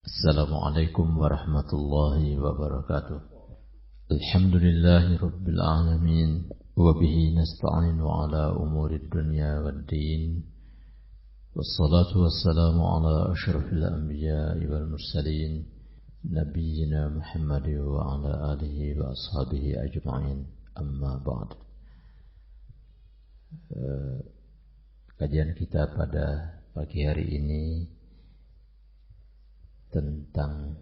Assalamualaikum warahmatullahi wabarakatuh. Alhamdulillahi rabbil alamin. Wabihi nasta'inu ala umurid dunya wad din. Wassalatu wassalamu ala ashrafil anbiya'i wal mursalin, nabiyyina Muhammad wa ala alihi wa ashabihi ajma'in. Amma ba'd. Kajian kita pada pagi hari ini tentang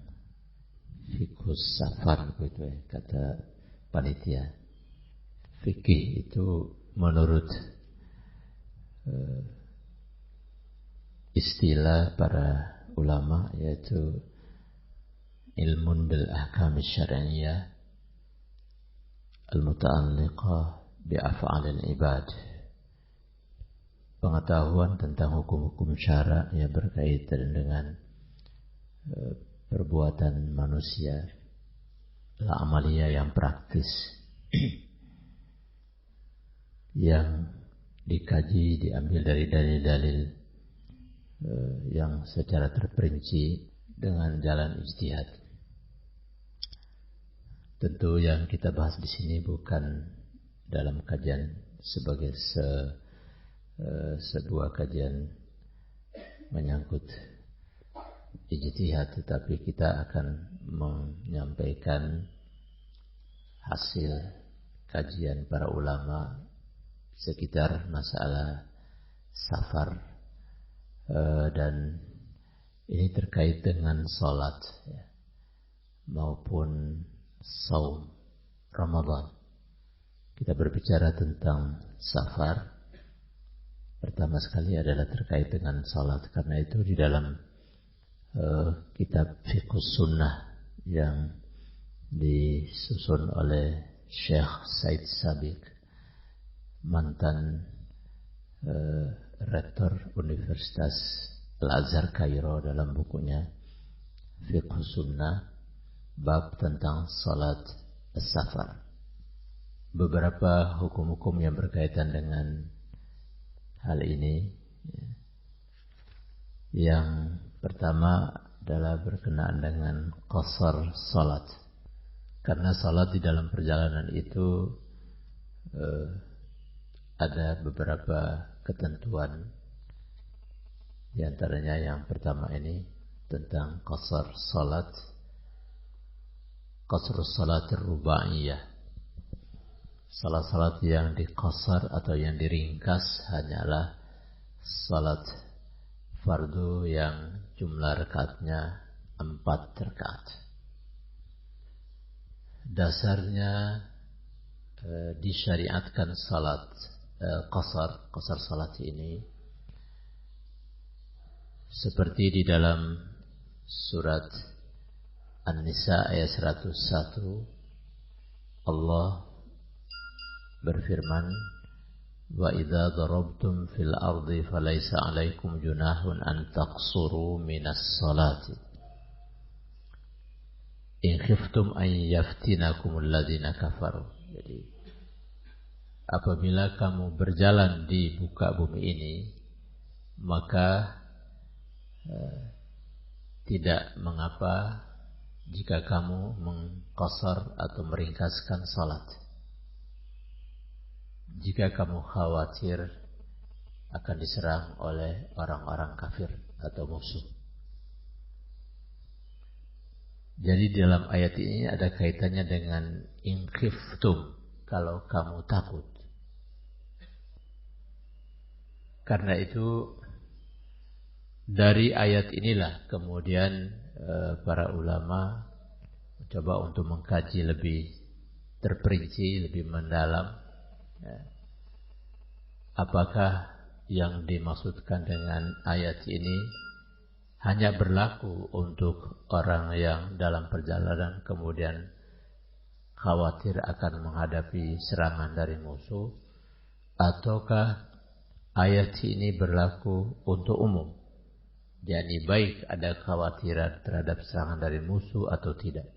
fiqhus safar, gitu ya, kata panitia. Fikih itu menurut istilah para ulama yaitu ilmun bil ahkam syar'iyyah al-muta'alliqah bi af'alil ibad. Pengetahuan tentang hukum-hukum syara yang berkaitan dengan perbuatan manusia, amaliyah yang praktis yang dikaji, diambil dari dalil-dalil yang secara terperinci dengan jalan ijtihad. Tentu yang kita bahas di sini bukan dalam kajian sebagai sebuah kajian menyangkut ijtihad, tetapi kita akan menyampaikan hasil kajian para ulama sekitar masalah safar, dan ini terkait dengan salat ya, maupun saum Ramadan. Kita berbicara tentang safar. Pertama sekali adalah terkait dengan salat, karena itu di dalam kitab Fiqhus Sunnah yang disusun oleh Syekh Said Sabiq, mantan rektor Universitas Al-Azhar Kairo, dalam bukunya Fiqhus Sunnah bab tentang salat as-safar. Beberapa hukum-hukum yang berkaitan dengan hal ini. Yang pertama adalah berkenaan dengan qasar salat. Karena salat di dalam perjalanan itu ada beberapa ketentuan. Di antaranya yang pertama ini tentang qasar salat, qasrus salat rubaiyah. Salat-salat yang diqasar atau yang diringkas hanyalah salat fardu yang jumlah rakaatnya 4 rakaat. Dasarnya disyariatkan salat qasar salat ini seperti di dalam surat An-Nisa ayat 101. Allah berfirman, wa idza darabtum fil ardi falaysa 'alaikum junahun an taqsuru minas salati in khiftum an yaftinakumul ladzina kafaru. Jadi apabila kamu berjalan di muka bumi ini, maka tidak mengapa jika kamu mengqasar atau meringkaskan salat, jika kamu khawatir akan diserang oleh orang-orang kafir atau musuh. Jadi dalam ayat ini ada kaitannya dengan in khiftum, kalau kamu takut. Karena itu dari ayat inilah kemudian para ulama mencoba untuk mengkaji lebih terperinci, lebih mendalam, apakah yang dimaksudkan dengan ayat ini hanya berlaku untuk orang yang dalam perjalanan kemudian khawatir akan menghadapi serangan dari musuh, ataukah ayat ini berlaku untuk umum, jadi baik ada kekhawatiran terhadap serangan dari musuh atau tidak.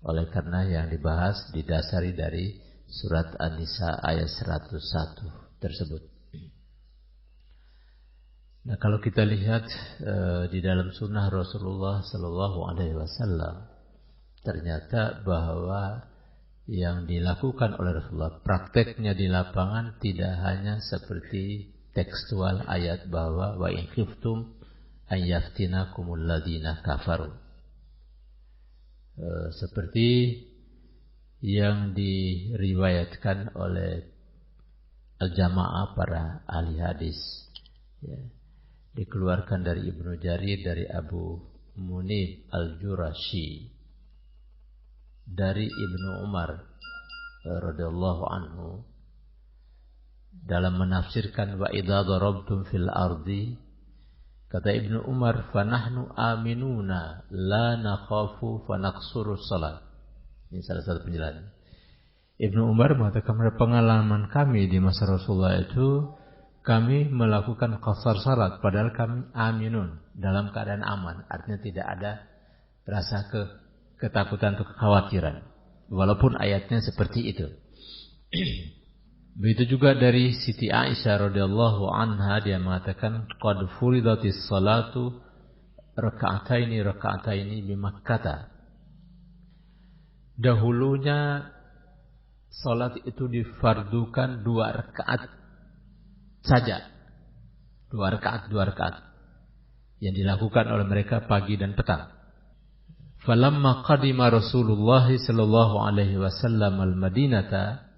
Oleh karena yang dibahas didasari dari surat An-Nisa ayat 101 tersebut. Nah, kalau kita lihat di dalam sunnah Rasulullah Sallallahu Alaihi Wasallam, ternyata bahwa yang dilakukan oleh Rasulullah, prakteknya di lapangan tidak hanya seperti tekstual ayat bahwa wa in khiftum an yaftinakumul ladina kafaru. Seperti yang diriwayatkan oleh al-jamaah para ahli hadis, ya. Dikeluarkan dari Ibnu Jarir, dari Abu Munib al-Jurashi, dari Ibnu Umar radhiyallahu anhu dalam menafsirkan wa idza darabtum fil ardi, kata Ibnu Umar, fa nahnu aminuna la nakhafu fa naqsuru salat. Ini salah satu penjelasan. Ibnu Umar mengatakan pengalaman kami di masa Rasulullah itu kami melakukan qasar salat padahal kami aminun, dalam keadaan aman, artinya tidak ada rasa ketakutan atau kekhawatiran, walaupun ayatnya seperti itu. Begitu juga dari Siti Aisyah radhiyallahu anha, dia mengatakan qad furidatis salatu raka'ataini bi Makkah. Dahulunya salat itu difardukan 2 rakaat saja, 2 rakaat yang dilakukan oleh mereka pagi dan petang. Falamma qadima Rasulullah sallallahu alaihi wasallam al-Madinata,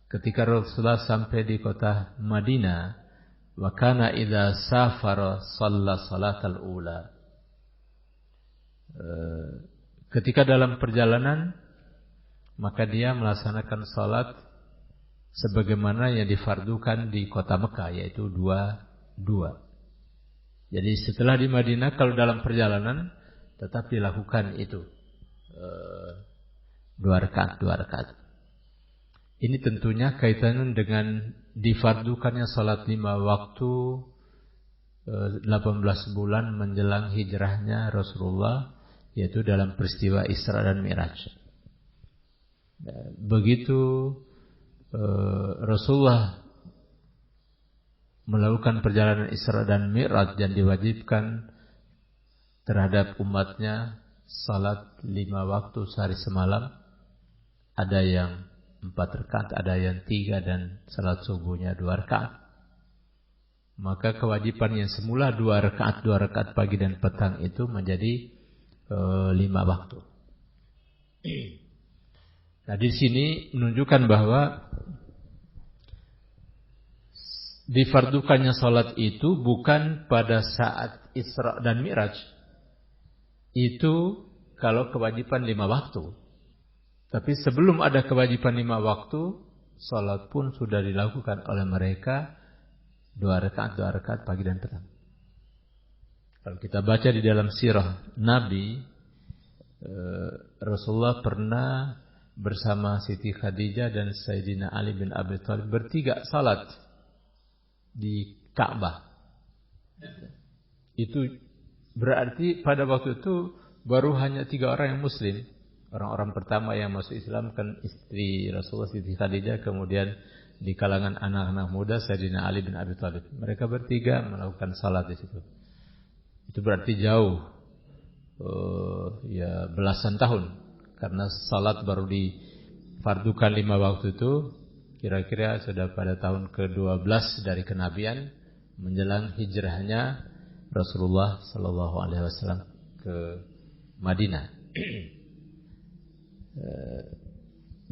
ketika Rasulullah sampai di kota Madinah, wa kana idza safara shalla salatal ula. Ketika dalam perjalanan, maka dia melaksanakan salat sebagaimana yang difardukan di kota Mekah, yaitu 2. Jadi setelah di Madinah, kalau dalam perjalanan tetap dilakukan itu 2 rakaat. Ini tentunya kaitannya dengan difardukannya salat 5 waktu 18 bulan menjelang hijrahnya Rasulullah, yaitu dalam peristiwa Isra dan Mi'raj. Begitu Rasulullah melakukan perjalanan Isra dan Mi'raj dan diwajibkan terhadap umatnya salat 5 waktu sehari semalam, ada yang 4 rakaat, ada yang 3, dan salat subuhnya 2 rakaat. Maka kewajiban yang semula 2 rakaat pagi dan petang itu menjadi 5 waktu. Nah, di sini menunjukkan bahwa difardukannya salat itu bukan pada saat Isra dan Mi'raj. Itu kalau kewajiban 5 waktu. Tapi sebelum ada kewajiban 5 waktu, salat pun sudah dilakukan oleh mereka 2 rakaat pagi dan petang. Kalau kita baca di dalam sirah Nabi, Rasulullah pernah bersama Siti Khadijah dan Sayyidina Ali bin Abi Thalib bertiga salat di Ka'bah. Itu berarti pada waktu itu baru hanya 3 orang yang muslim. Orang-orang pertama yang masuk Islam kan istri Rasulullah Siti Khadijah, kemudian di kalangan anak-anak muda Sayyidina Ali bin Abi Thalib. Mereka bertiga melakukan salat di situ. Itu berarti jauh, ya belasan tahun. Karena salat baru difardukan 5 waktu itu kira-kira sudah pada tahun ke-12 dari kenabian, menjelang hijrahnya Rasulullah sallallahu alaihi wasallam ke Madinah.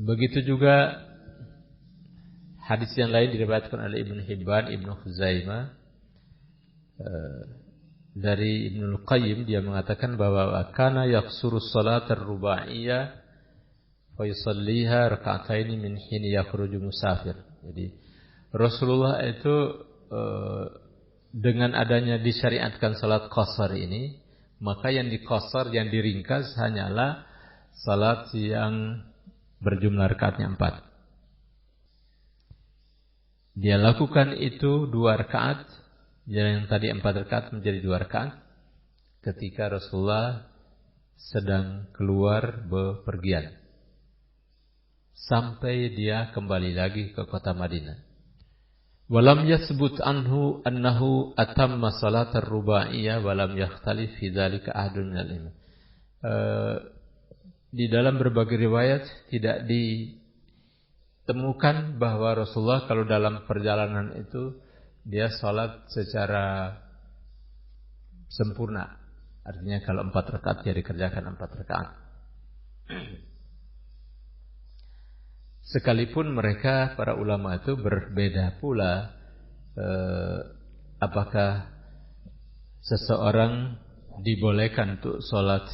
Begitu juga hadis yang lain diriwayatkan oleh Ibnu Hibban, Ibnu Khuzaimah, dari Ibnu Qayyim, dia mengatakan bahwa kana yaqsuru shalat ar-rubaiyah fa yusalliha rak'ataini min hin yakhruju musafir. Jadi Rasulullah itu dengan adanya disyariatkan salat qasar ini, maka yang diqasar, yang diringkas hanyalah salat yang berjumlah rakaatnya 4. Dia lakukan itu 2 rakaat, yang tadi 4 rakaat menjadi 2 rakaat ketika Rasulullah sedang keluar bepergian sampai dia kembali lagi ke kota Madinah. Walam yathbut anhu annahu atamma salatar rubaiyah walam yakhtalif fi dzalika ahadun minal imam. Di dalam berbagai riwayat tidak ditemukan bahwa Rasulullah kalau dalam perjalanan itu dia salat secara sempurna. Artinya kalau 4 rakaat dia dikerjakan 4 rakaat. Sekalipun mereka para ulama itu berbeda pula apakah seseorang dibolehkan untuk sholat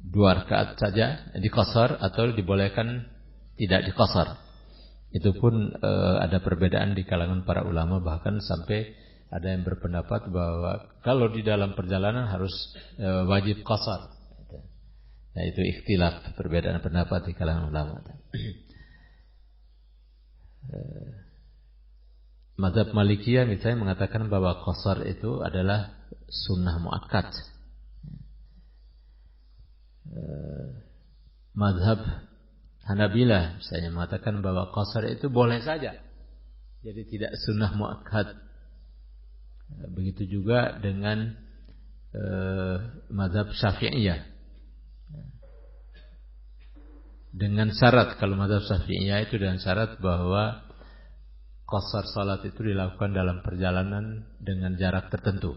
2 rakaat saja diqasar atau dibolehkan tidak diqasar. Itu pun ada perbedaan di kalangan para ulama, bahkan sampai ada yang berpendapat bahwa kalau di dalam perjalanan harus wajib qasar. Nah, itu ikhtilaf, perbedaan pendapat di kalangan ulama. Mazhab Malikiyah misalnya mengatakan bahwa qasar itu adalah sunnah muakkad. Mazhab Hanabilah misalnya mengatakan bahwa qasar itu boleh saja, jadi tidak sunnah muakkad. Begitu juga dengan mazhab Syafi'iyah. Dengan syarat, kalau mazhab Syafi'iyah itu dengan syarat bahwa qasar salat itu dilakukan dalam perjalanan dengan jarak tertentu.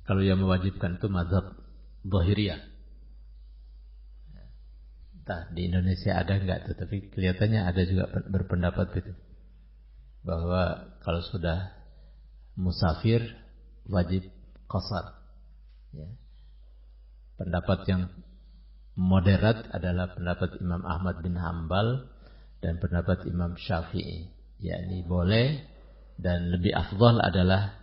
Kalau yang mewajibkan itu mazhab Zahiriyah. Entah di Indonesia ada enggak, tetapi kelihatannya ada juga berpendapat itu, bahwa kalau sudah musafir wajib qasar. Ya. Pendapat yang moderat adalah pendapat Imam Ahmad bin Hanbal dan pendapat Imam Syafi'i, yakni boleh, dan lebih afdal adalah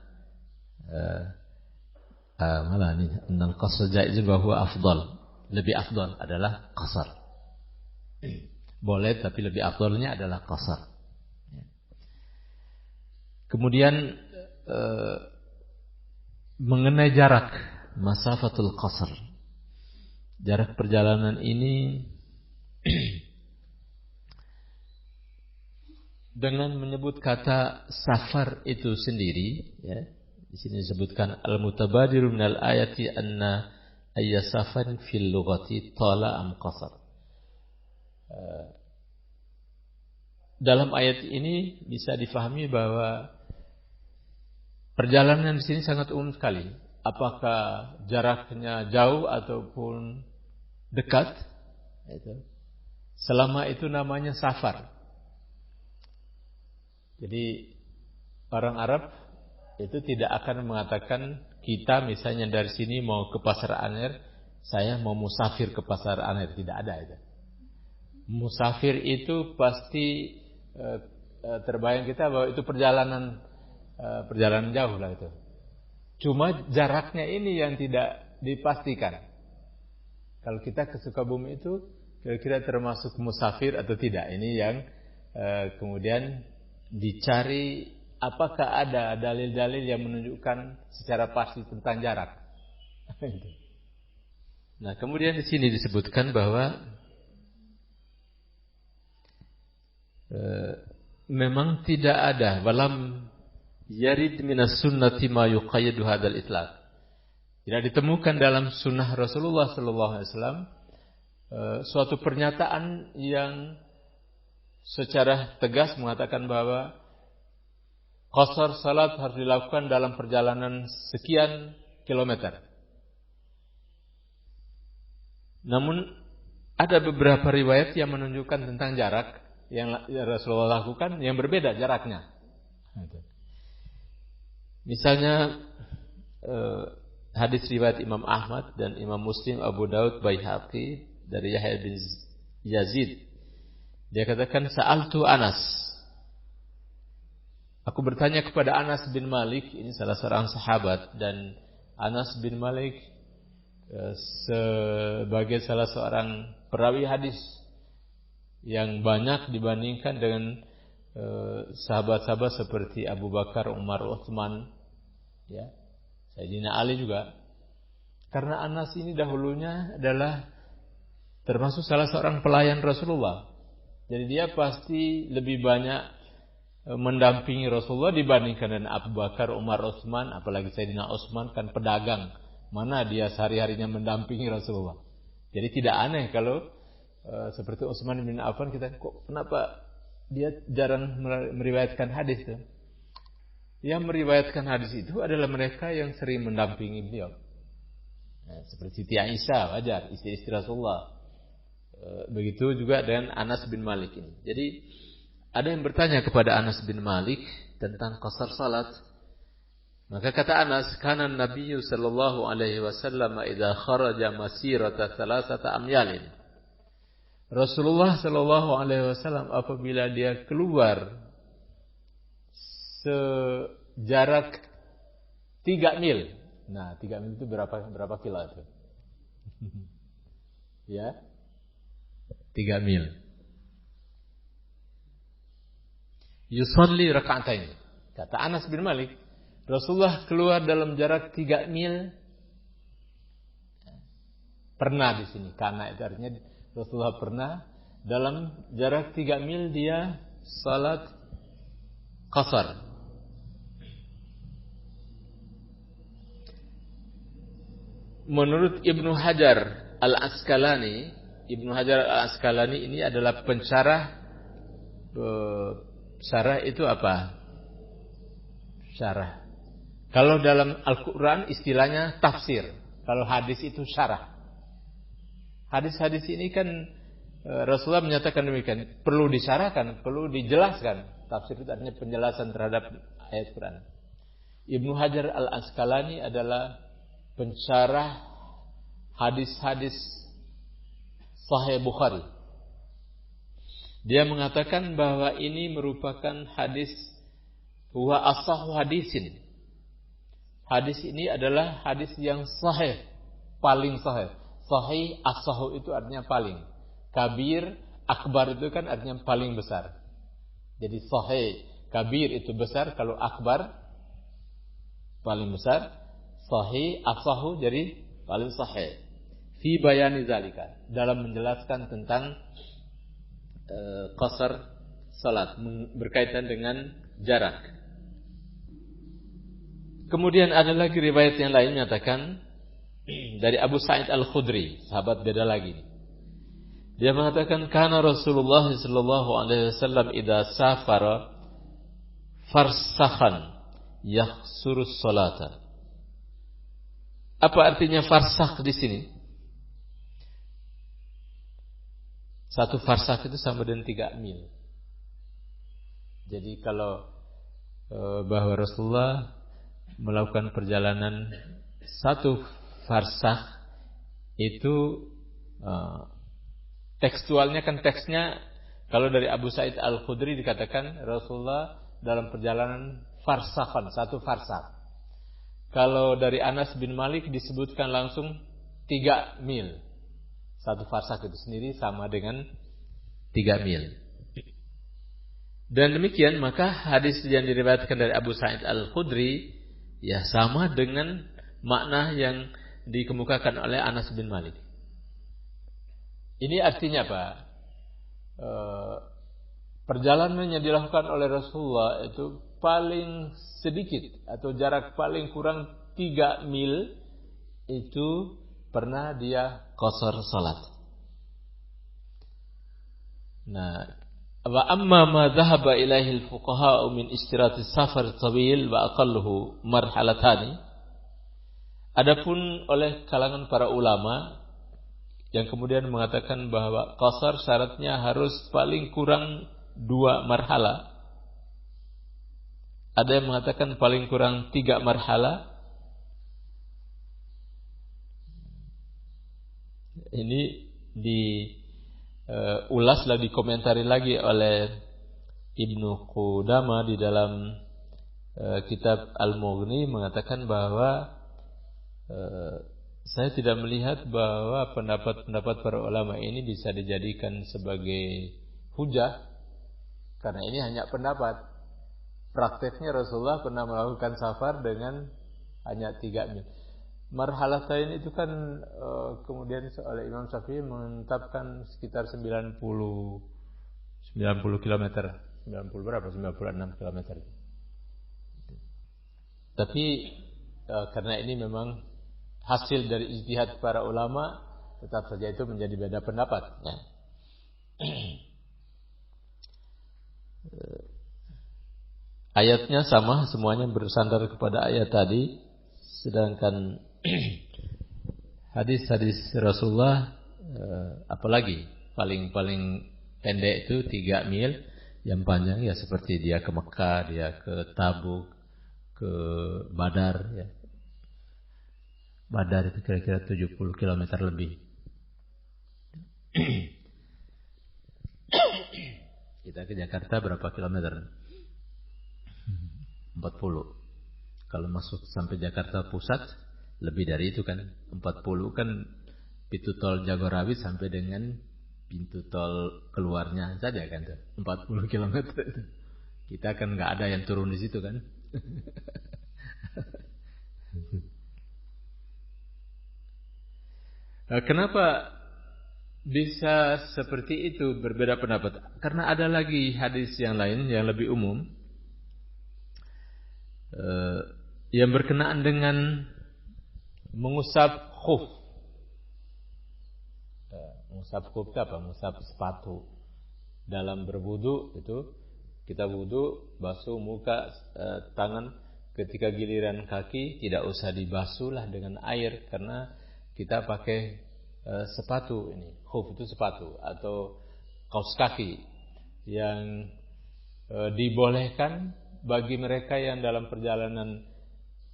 malah ini annal qasr jaizun wa huwa afdal. Lebih afdal adalah qasar. Boleh tapi lebih afdalnya adalah qasar. Kemudian mengenai jarak, masafatul qasr. Jarak perjalanan ini dengan menyebut kata safar itu sendiri, ya. Di sini disebutkan al-mutabadiru minal ayati anna ayya safarin fil lughati tala am qasar. Dalam ayat ini bisa difahami bahwa perjalanan di sini sangat umum sekali. Apakah jaraknya jauh ataupun dekat, selama itu namanya safar. Jadi orang Arab itu tidak akan mengatakan kita misalnya dari sini mau ke Pasar Anyer, saya mau musafir ke Pasar Anyer, tidak ada itu. Musafir itu pasti terbayang kita bahwa itu perjalanan jauh lah itu. Cuma jaraknya ini yang tidak dipastikan. Kalau kita ke Sukabumi itu kira-kira termasuk musafir atau tidak. Ini yang kemudian dicari, apakah ada dalil-dalil yang menunjukkan secara pasti tentang jarak. Nah, kemudian di sini disebutkan bahwa memang tidak ada walam yarid minas sunnati ma yuqayyidu hadzal itlaq. Tidak ditemukan dalam sunnah Rasulullah sallallahu alaihi wasallam suatu pernyataan yang secara tegas mengatakan bahwa qasar salat harus dilakukan dalam perjalanan sekian kilometer. Namun ada beberapa riwayat yang menunjukkan tentang jarak yang Rasulullah lakukan yang berbeda jaraknya. Misalnya hadis riwayat Imam Ahmad dan Imam Muslim, Abu Daud, Baihaqi dari Yahya bin Yazid. Dia katakan sa'altu Anas. Aku bertanya kepada Anas bin Malik, ini salah seorang sahabat, dan Anas bin Malik sebagai salah seorang perawi hadis yang banyak dibandingkan dengan sahabat-sahabat seperti Abu Bakar, Umar, Utsman, ya, Sayyidina Ali juga. Karena Anas ini dahulunya adalah termasuk salah seorang pelayan Rasulullah. Jadi dia pasti lebih banyak mendampingi Rasulullah dibandingkan dengan Abu Bakar, Umar, Utsman, apalagi Sayyidina Utsman kan pedagang. Mana dia sehari-harinya mendampingi Rasulullah. Jadi tidak aneh kalau seperti Utsman bin Affan kita kenapa dia jarang meriwayatkan hadis tuh. Yang meriwayatkan hadis itu adalah mereka yang sering mendampingi beliau. Seperti Siti Aisyah, wajar, istri-istri Rasulullah. Begitu juga dengan Anas bin Malik ini. Jadi ada yang bertanya kepada Anas bin Malik tentang qasar salat. Maka kata Anas, kana Nabi sallallahu alaihi wasallam idza kharaja masirata thalathata amyalin. Rasulullah sallallahu alaihi wasallam apabila dia keluar sejarak 3 mil. Nah, 3 mil itu berapa kilo itu? Ya. 3 mil. Yusalli raka'atain. Kata Anas bin Malik, Rasulullah keluar dalam jarak 3 mil. Pernah di sini, karena itu artinya Rasulullah pernah dalam jarak 3 mil dia salat qasar. Menurut Ibnu Hajar Al-Asqalani, ini adalah pensyarah. Syarah itu apa? Syarah. Kalau dalam Al-Quran istilahnya tafsir. Kalau hadis itu syarah. Hadis-hadis ini kan Rasulullah menyatakan demikian. Perlu disyarahkan, perlu dijelaskan. Tafsir itu artinya penjelasan terhadap ayat Quran. Ibnu Hajar Al-Asqalani adalah pensyarah hadis-hadis Sahih Bukhari. Dia mengatakan bahwa ini merupakan hadis wa asahhu hadisin. Hadis ini adalah hadis yang sahih, paling sahih. Sahih, asahhu itu artinya paling. Kabir, akbar itu kan artinya paling besar. Jadi sahih, kabir itu besar, kalau akbar paling besar. Sahih, asahhu jadi paling sahih. Fi bayani zalika, dalam menjelaskan tentang qasar salat berkaitan dengan jarak. Kemudian ada lagi riwayat yang lain menyatakan dari Abu Sa'id Al-Khudri, sahabat beda lagi. Dia mengatakan kana Rasulullah sallallahu alaihi wasallam idza safara farsakhan yahsurus salata. Apa artinya farsakh di sini? Satu farsakh itu sama dengan 3 mil. Jadi kalau bahwa Rasulullah melakukan perjalanan 1 farsakh itu tekstualnya kan teksnya kalau dari Abu Sa'id Al-Khudri dikatakan Rasulullah dalam perjalanan farsakhan, 1 farsakh. Kalau dari Anas bin Malik disebutkan langsung 3 mil. 1 farsakh itu sendiri sama dengan 3 mil. Dan demikian maka hadis yang diriwayatkan dari Abu Sa'id Al-Khudri ya sama dengan makna yang dikemukakan oleh Anas bin Malik. Ini artinya apa? Perjalanan yang dilakukan oleh Rasulullah itu paling sedikit atau jarak paling kurang 3 mil itu pernah dia qasar salat. Nah, wa amma ma dhahaba ilaihi al-fuqaha min istirati safar tawil wa aqalluhu marhalatani. Adapun oleh kalangan para ulama yang kemudian mengatakan bahwa qasar syaratnya harus paling kurang 2 marhala. Ada yang mengatakan paling kurang 3 marhala. Ini diulaslah, dikomentari lagi oleh Ibnu Qudamah di dalam kitab Al-Mughni mengatakan bahwa saya tidak melihat bahwa pendapat-pendapat para ulama ini bisa dijadikan sebagai hujah karena ini hanya pendapat. Prakteknya Rasulullah pernah melakukan safar dengan hanya 3 mil. Marhalatain itu kan kemudian oleh Imam Syafi'i menetapkan sekitar 90 90 km. 90 berapa? 96 km. Tapi karena ini memang hasil dari ijtihad para ulama, tetap saja itu menjadi beda pendapat. Ya. Ayatnya sama, semuanya bersandar kepada ayat tadi. Sedangkan hadis-hadis Rasulullah, apalagi paling pendek itu 3 mil, yang panjang ya seperti dia ke Mekah, dia ke Tabuk, ke Badar. Ya. Badar itu kira-kira 70 km lebih. Kita ke Jakarta berapa kilometer? 40. Kalau masuk sampai Jakarta Pusat lebih dari itu kan. 40 kan pintu tol Jagorawi sampai dengan pintu tol keluarnya saja kan tuh. 40 km. Kita kan nggak ada yang turun di situ kan. Kenapa bisa seperti itu, berbeda pendapat? Karena ada lagi hadis yang lain yang lebih umum, yang berkenaan dengan mengusap khuf. Mengusap khuf itu apa? Mengusap sepatu. Dalam berwudu itu kita wudu, basuh muka, tangan. Ketika giliran kaki tidak usah dibasuh lah dengan air, karena kita pakai sepatu ini. Khuf itu sepatu atau kaos kaki yang dibolehkan bagi mereka yang dalam perjalanan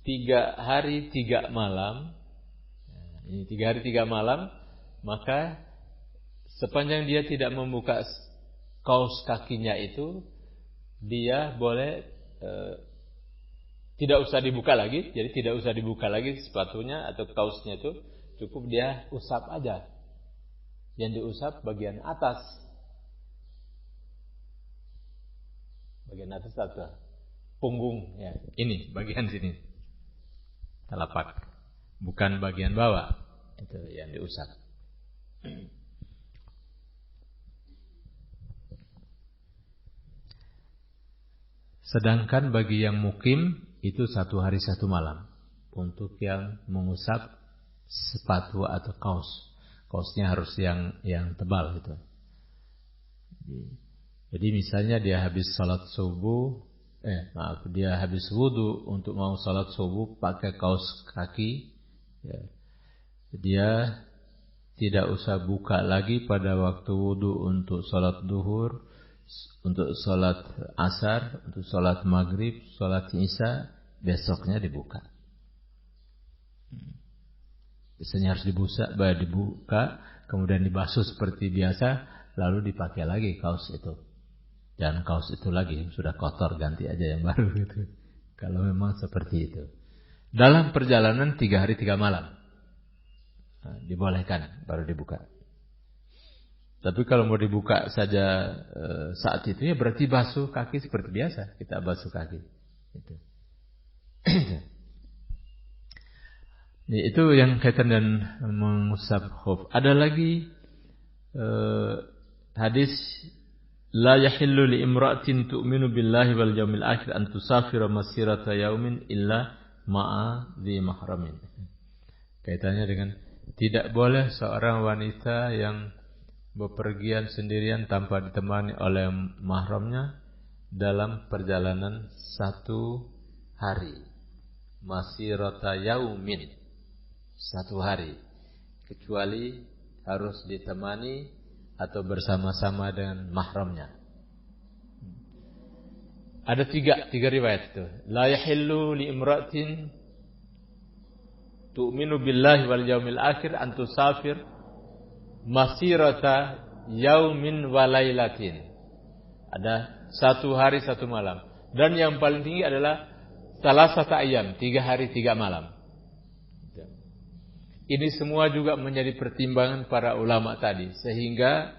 3 hari 3 malam. Ini 3 hari 3 malam, maka sepanjang dia tidak membuka kaos kakinya itu, dia boleh tidak usah dibuka lagi. Jadi tidak usah dibuka lagi sepatunya atau kaosnya itu, cukup dia usap aja. Yang diusap bagian atas. Bagian atas atau punggung ya. Ini bagian sini. Telapak. Bukan bagian bawah. Itu yang diusap. Sedangkan bagi yang mukim itu 1 hari 1 malam. Untuk yang mengusap sepatu atau kaos. Kaosnya harus yang tebal gitu. Jadi misalnya dia habis salat subuh, dia habis wudu untuk mau salat subuh pakai kaos kaki, ya. Dia tidak usah buka lagi pada waktu wudu untuk salat duhur, untuk salat asar, untuk salat maghrib, salat isya, besoknya dibuka. Biasanya harus dibuka, kemudian dibasuh seperti biasa, lalu dipakai lagi kaos itu. Dan kaos itu lagi sudah kotor, ganti aja yang baru gitu. Kalau memang seperti itu. Dalam perjalanan 3 hari 3 malam, dibolehkan baru dibuka. Tapi kalau mau dibuka saja saat itu, ya berarti basuh kaki seperti biasa. Kita basuh kaki. Itu. Itu yang kaitan dan mengusap khuf. Ada lagi hadis, la yahillu li imra'atin tu'minu billahi wal yawmil akhir an tusafira masirata yaumin illa ma'a dhi mahramin. Kaitannya dengan tidak boleh seorang wanita yang bepergian sendirian tanpa ditemani oleh mahramnya dalam perjalanan 1 hari. Masirata yaumin. 1 hari, kecuali harus ditemani atau bersama-sama dengan mahramnya. Ada 3 riwayat itu. La yahillu li imra'atin tu'minu billahi wal yawmil akhir an tusafir masirata yaumin wa lailatin. Ada 1 hari 1 malam. Dan yang paling tinggi adalah salasata ayyam, 3 hari 3 malam. Ini semua juga menjadi pertimbangan para ulama tadi. Sehingga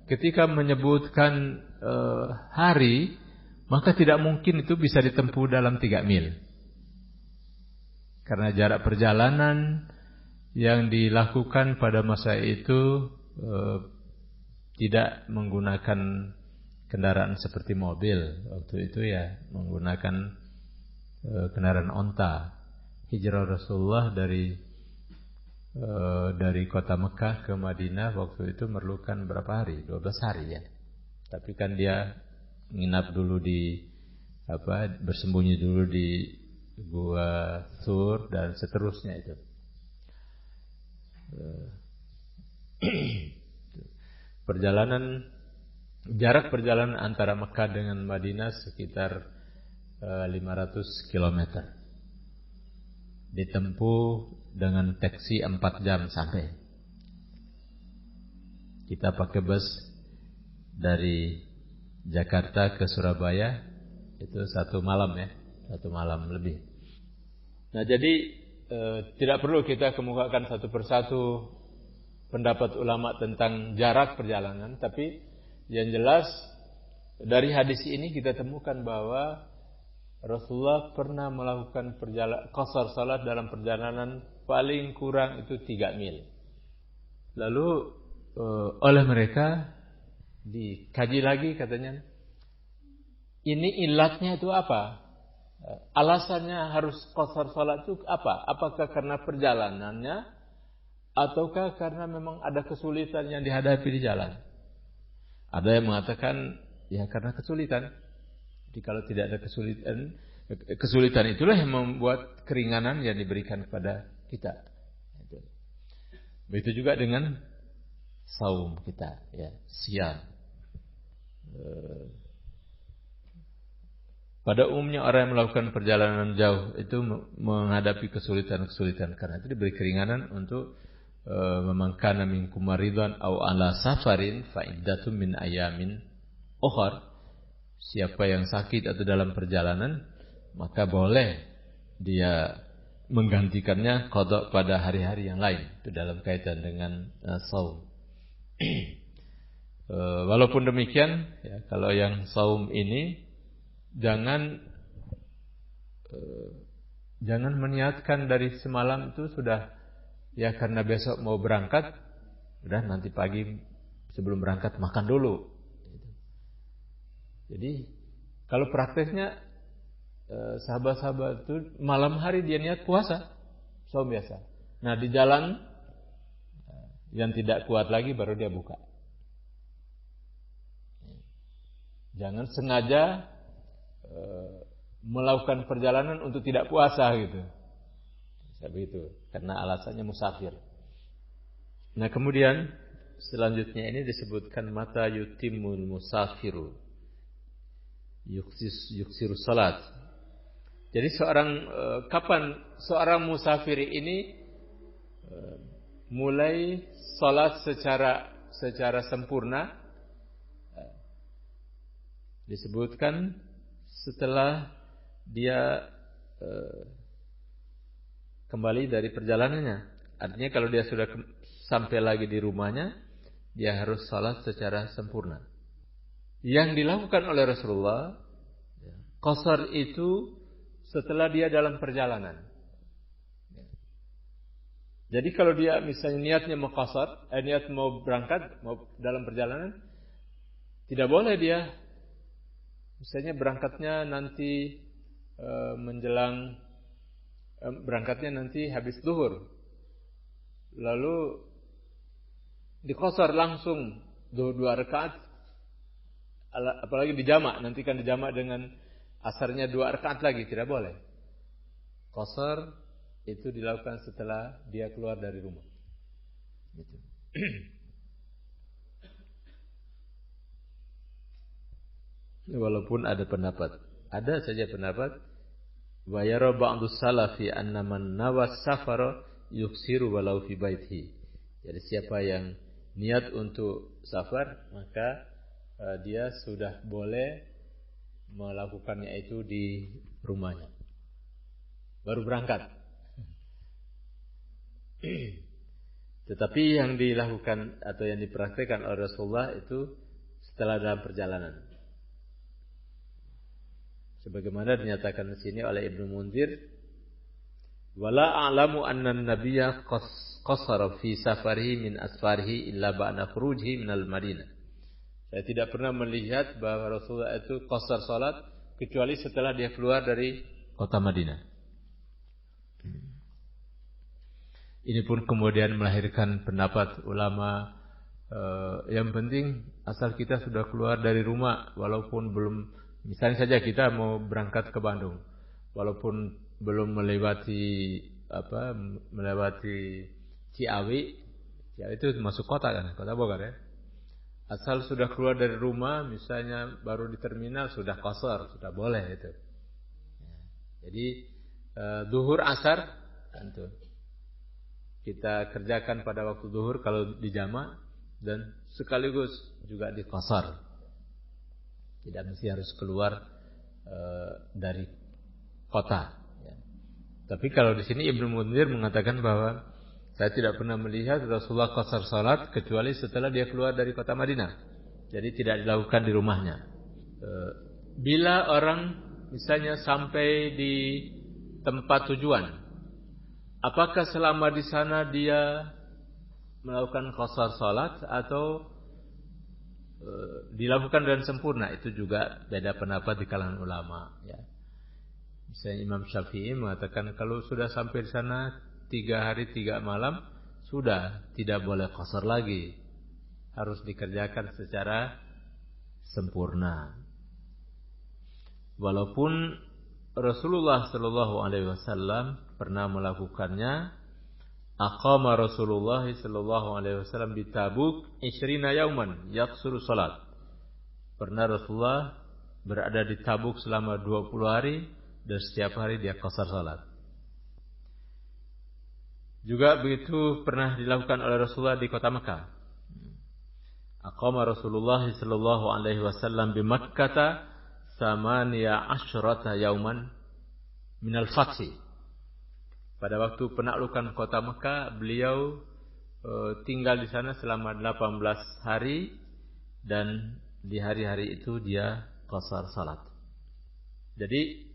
ketika menyebutkan hari, maka tidak mungkin itu bisa ditempuh dalam 3 mil. Karena jarak perjalanan yang dilakukan pada masa itu tidak menggunakan kendaraan seperti mobil. Waktu itu ya menggunakan kendaraan onta. Hijrah Rasulullah dari kota Mekah ke Madinah waktu itu memerlukan berapa hari? 12 hari ya. Tapi kan dia nginap dulu bersembunyi dulu di Gua Thur dan seterusnya itu. Jarak perjalanan antara Mekah dengan Madinah sekitar 500 km. Ditempuh dengan taksi 4 jam sampai. Kita pakai bus dari Jakarta ke Surabaya itu 1 malam ya, 1 malam lebih. Nah jadi tidak perlu kita kemukakan satu persatu pendapat ulama tentang jarak perjalanan, tapi yang jelas dari hadis ini kita temukan bahwa Rasulullah pernah melakukan qasar salat dalam perjalanan paling kurang itu 3 mil. Lalu oleh mereka dikaji lagi katanya, ini ilatnya itu apa? Alasannya harus qasar salat itu apa? Apakah karena perjalanannya ataukah karena memang ada kesulitan yang dihadapi di jalan? Ada yang mengatakan ya karena kesulitan. Jadi kalau tidak ada kesulitan itulah yang membuat keringanan yang diberikan kepada kita. Begitu juga dengan saum kita, ya, siam. Pada umumnya orang yang melakukan perjalanan jauh itu menghadapi kesulitan-kesulitan, karena itu diberi keringanan untuk memangkana minkum maridan aw ala safarin fa iddatun min ayamin ukhar. Siapa yang sakit atau dalam perjalanan, maka boleh dia menggantikannya qada pada hari-hari yang lain. Itu dalam kaitan dengan saum. Walaupun demikian, ya, kalau yang saum ini jangan meniatkan dari semalam itu sudah, ya karena besok mau berangkat, udah nanti pagi sebelum berangkat makan dulu. Jadi kalau prakteknya sahabat-sahabat itu malam hari dia niat puasa, saum biasa. Nah di jalan yang tidak kuat lagi baru dia buka. Jangan sengaja melakukan perjalanan untuk tidak puasa gitu. Begitu, karena alasannya musafir. Nah kemudian selanjutnya ini disebutkan mata yutimul musafiru yuksiru salat. Jadi kapan seorang musafir ini mulai salat secara sempurna? Disebutkan setelah dia kembali dari perjalanannya. Artinya kalau dia sudah sampai lagi di rumahnya, dia harus salat secara sempurna. Yang dilakukan oleh Rasulullah, qasar itu setelah dia dalam perjalanan. Jadi kalau dia misalnya niatnya mau qasar, niat mau berangkat, mau dalam perjalanan, tidak boleh dia misalnya berangkatnya nanti berangkatnya nanti habis zuhur, lalu diqasar langsung 2 rakaat. Apalagi dijamak, nanti kan dijamak dengan asarnya 2 rakaat lagi, tidak boleh. Qasar itu dilakukan setelah dia keluar dari rumah. Gitu. Walaupun ada saja pendapat wa yara ba'du salafi anna man nawas safara yuksiru walau fi baitihi. Jadi siapa yang niat untuk safar, maka dia sudah boleh melakukannya itu di rumahnya. Baru berangkat. Tetapi yang dilakukan atau yang dipraktikkan oleh Rasulullah itu setelah dalam perjalanan. Sebagaimana dinyatakan di sini oleh Ibnu Munzir, wala a'lamu anna an-nabiyya qasara fi safarihi min asfarihi illa ba'da khurujihi minal Madinah. Saya tidak pernah melihat bahwa Rasulullah itu qasar salat kecuali setelah dia keluar dari kota Madinah. Ini pun kemudian melahirkan pendapat ulama, yang penting asal kita sudah keluar dari rumah, walaupun belum, misalnya saja kita mau berangkat ke Bandung, walaupun belum melewati Ciawi itu masuk kota kan, kota Bogor ya. Asal sudah keluar dari rumah, misalnya baru di terminal sudah qasar, sudah boleh itu. Jadi zuhur asar tentu kita kerjakan pada waktu zuhur kalau di jama', dan sekaligus juga di qasar. Tidak mesti harus keluar dari kota. Ya. Tapi kalau di sini Ibnu Munzir mengatakan bahwa saya tidak pernah melihat Rasulullah qasar salat kecuali setelah dia keluar dari kota Madinah. Jadi tidak dilakukan di rumahnya. Bila orang misalnya sampai di tempat tujuan, apakah selama di sana dia melakukan qasar salat atau dilakukan dengan sempurna? Itu juga beda pendapat di kalangan ulama. Ya. Misalnya Imam Syafi'i mengatakan kalau sudah sampai di sana 3 hari 3 malam sudah tidak boleh qasar lagi, harus dikerjakan secara sempurna. Walaupun Rasulullah sallallahu alaihi wasallam pernah melakukannya, aqama Rasulullah sallallahu alaihi wasallam di Tabuk 20 yauman yaqsuru salat. Pernah Rasulullah berada di Tabuk selama 20 hari dan setiap hari dia qasar salat. Juga begitu pernah dilakukan oleh Rasulullah di kota Mekah. Aqama Rasulullah sallallahu alaihi wasallam di Makkah 18 yauman minal fathi. Pada waktu penaklukan kota Mekah, beliau tinggal di sana selama 18 hari dan di hari-hari itu dia qasar salat. Jadi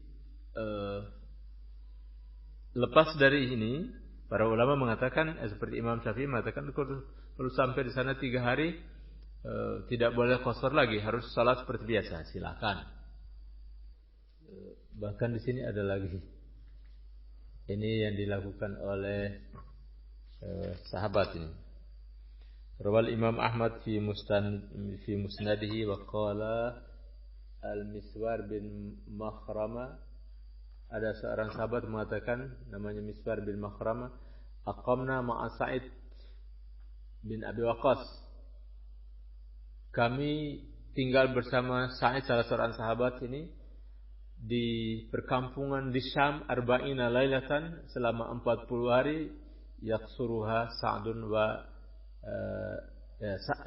lepas dari ini, para ulama mengatakan seperti Imam Syafi'i mengatakan kalau sampai di sana 3 hari tidak boleh qasar lagi, harus salat seperti biasa. Silakan. Bahkan di sini ada lagi. Ini yang dilakukan oleh sahabat ini. Rawal Imam Ahmad fi musnadihi wa qala Al-Miswar bin Makhrama. Ada seorang sahabat mengatakan, namanya Miswar bin Makhrama, aqamna ma'a Sa'id bin Abi Waqqas. Kami tinggal bersama Sa'id, salah seorang sahabat ini, di perkampungan di Syam 40 lailatan, selama 40 hari, yaqsuruha Sa'dun wa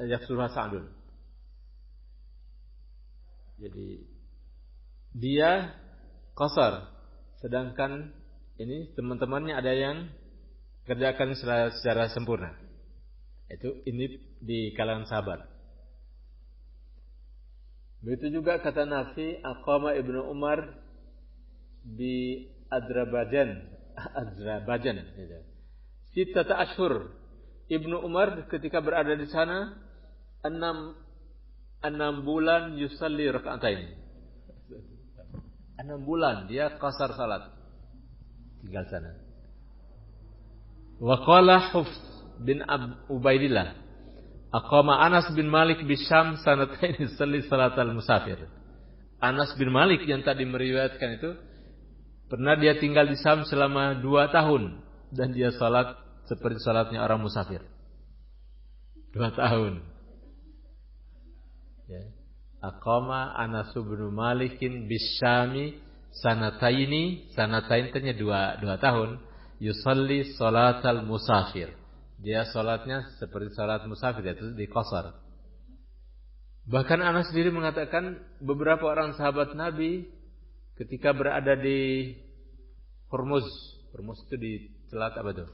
yaqsuruha Sa'dun. Jadi dia qasar, sedangkan ini teman-temannya ada yang kerjakan secara sempurna. Ini di kalangan sahabat. Begitu juga kata Nafi, aqama Ibnu Umar di Azerbaijan. Sittata ashhur. Ibnu Umar ketika berada di sana 6 bulan yusalli rakaatain. 6 bulan dia qasar salat. Tinggal sana. Wa qala Hufs bin Ubaidillah, aqama Anas bin Malik bi Syam sanatain yusalli salatal musafir. Anas bin Malik yang tadi meriwayatkan itu pernah dia tinggal di Syam selama 2 tahun dan dia salat seperti salatnya orang musafir. 2 tahun. Ya. Aqama Anas bin Malikin bisyami sanatain tanya 2 tahun, yusalli salatal musafir. Dia salatnya seperti salat musafir, yaitu di qasar. Bahkan Anas sendiri mengatakan beberapa orang sahabat Nabi ketika berada di Hormuz itu di selat apa tuh?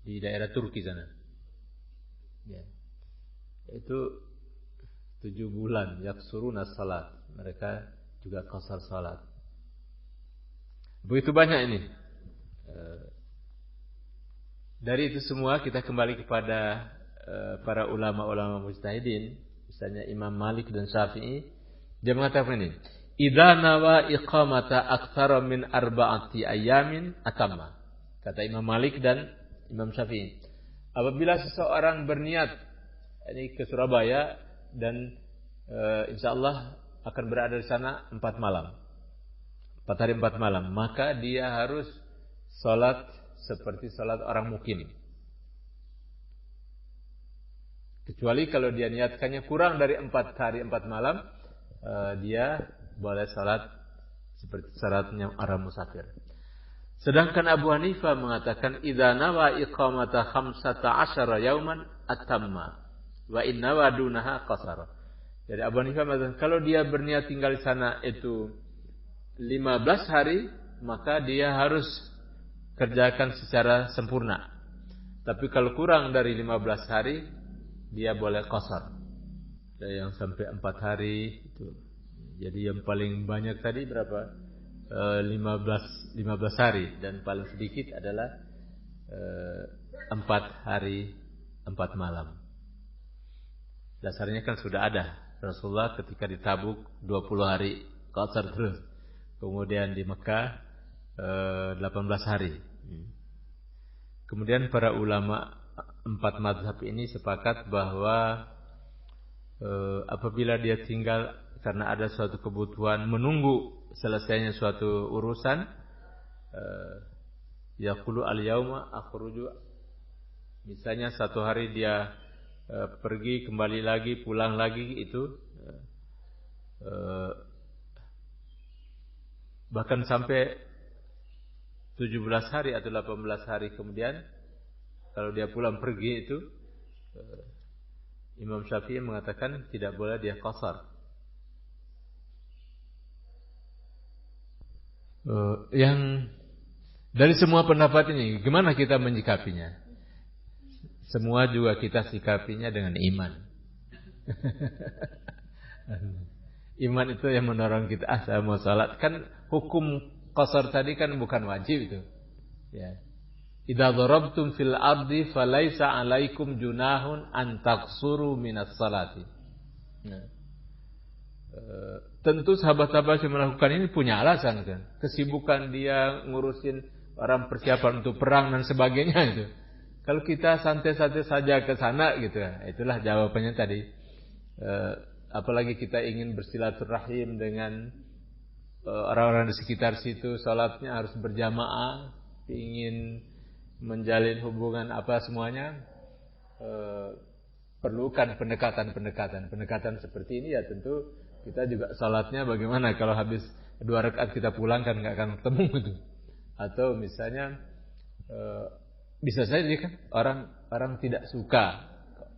Di daerah Turki sana. Ya. Itu 7 bulan yaksuruna salat. Mereka juga qasar salat. Begitu banyak ini. Dari itu semua kita kembali kepada para ulama-ulama mujtahidin. misalnya Imam Malik dan Syafi'i, dia mengatakan ini, idza nawa iqamata aktsara min arba'ati ayamin atamma. Kata Imam Malik dan Imam Syafi'i, apabila seseorang berniat ini ke Surabaya dan insyaallah akan berada di sana 4 malam. 4 hari 4 malam, maka dia harus salat seperti salat orang mukim. Kecuali kalau dia niatkannya kurang dari 4 hari 4 malam, dia boleh salat seperti salatnya orang musafir. Sedangkan Abu Hanifah mengatakan idza nawa iqamata 15 yauman atamma wa inna wa dunaha qasara. Jadi Abu Hanifah mengatakan kalau dia berniat tinggal di sana itu 15 hari, maka dia harus kerjakan secara sempurna. Tapi kalau kurang dari 15 hari, dia boleh qasar. Ada yang sampai 4 hari itu. Jadi yang paling banyak tadi berapa? 15 hari, dan paling sedikit adalah 4 hari 4 malam. Dasarnya kan sudah ada. Rasulullah ketika di Tabuk 20 hari qasar terus. Kemudian di Mekah 18 hari. Kemudian para ulama 4 mazhab ini sepakat bahwa apabila dia tinggal karena ada suatu kebutuhan menunggu selesainya suatu urusan, yaqulu al-yauma akhruju, misalnya satu hari dia pergi kembali lagi pulang lagi, itu bahkan sampai 17 hari atau 18 hari kemudian kalau dia pulang pergi itu, Imam Syafi'i mengatakan tidak boleh dia qasar. Yang dari semua pendapat ini gimana kita menyikapinya? Semua juga kita sikapinya dengan iman. Iman itu yang mendorong kita, saya mau salat. Kan hukum qasar tadi kan bukan wajib itu. Ya. Idza darabtum fil ardi falaisa 'alaikum junahun an taqsuru minas salati. Nah. Tentu sahabat-sahabat yang melakukan ini punya alasan kan. Kesibukan dia ngurusin orang persiapan untuk perang dan sebagainya itu. Kalau kita santai-santai saja ke sana gitu, itulah jawabannya tadi. Apalagi kita ingin bersilaturahim dengan orang-orang di sekitar situ, salatnya harus berjamaah, ingin menjalin hubungan apa semuanya, perlukan pendekatan seperti ini ya. Tentu kita juga salatnya bagaimana kalau habis 2 rakaat kita pulang kan nggak akan ketemu gitu. Atau misalnya bisa saja kan orang tidak suka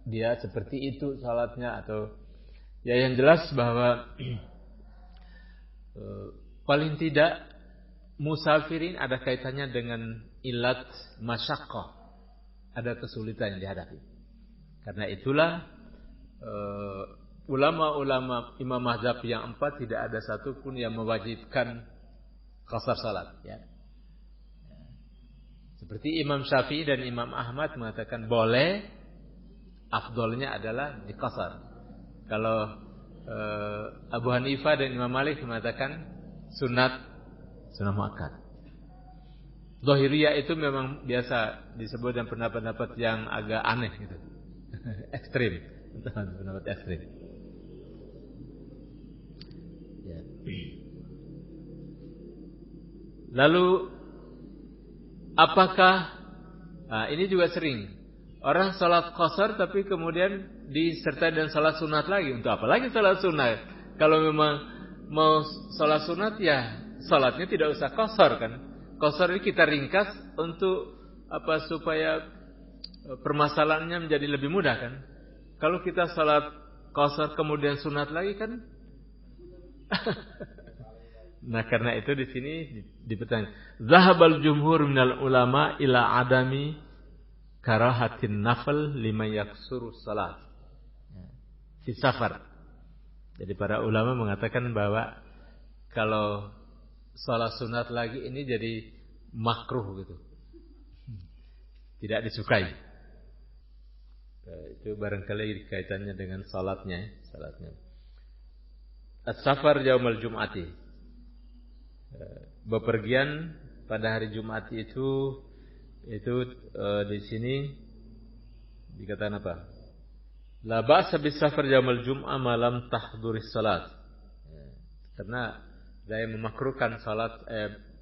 dia seperti itu salatnya, atau ya yang jelas bahwa paling tidak musafirin ada kaitannya dengan ilat masyaqqah, ada kesulitan yang dihadapi. Karena itulah ulama-ulama imam mazhab yang 4 tidak ada satupun yang mewajibkan qasar salat ya. Seperti Imam Syafi'i dan Imam Ahmad mengatakan boleh, afdolnya adalah di qasar. Kalau Abu Hanifah dan Imam Malik mengatakan sunat muakkad. Zahiriyah itu memang biasa disebut dengan pendapat-pendapat yang agak aneh gitu. Ekstrim, pendapat ekstrim. Ya. Lalu apakah ini juga sering orang salat qasar tapi kemudian disertai dengan salat sunat lagi. Untuk apa lagi salat sunat? Kalau memang mau salat sunat ya salatnya tidak usah qasar kan. Qasar ini kita ringkas untuk apa, supaya permasalahannya menjadi lebih mudah kan. Kalau kita salat qasar kemudian sunat lagi kan. Nah, karena itu di sini dipertanyakan. Zahabal jumhur minal ulama ila adami karahatin nafal lima yaksuru salat di safar. Jadi para ulama mengatakan bahwa kalau salat sunat lagi ini jadi makruh gitu, tidak disukai. Itu barangkali kaitannya dengan salatnya. As-safar yaumal jum'ati. Bepergian pada hari Jumat itu di sini dikatakan apa? La ba'sa bis-safar yaumal jum'ah ma lam tahduris salat. Karena saya memakruhkan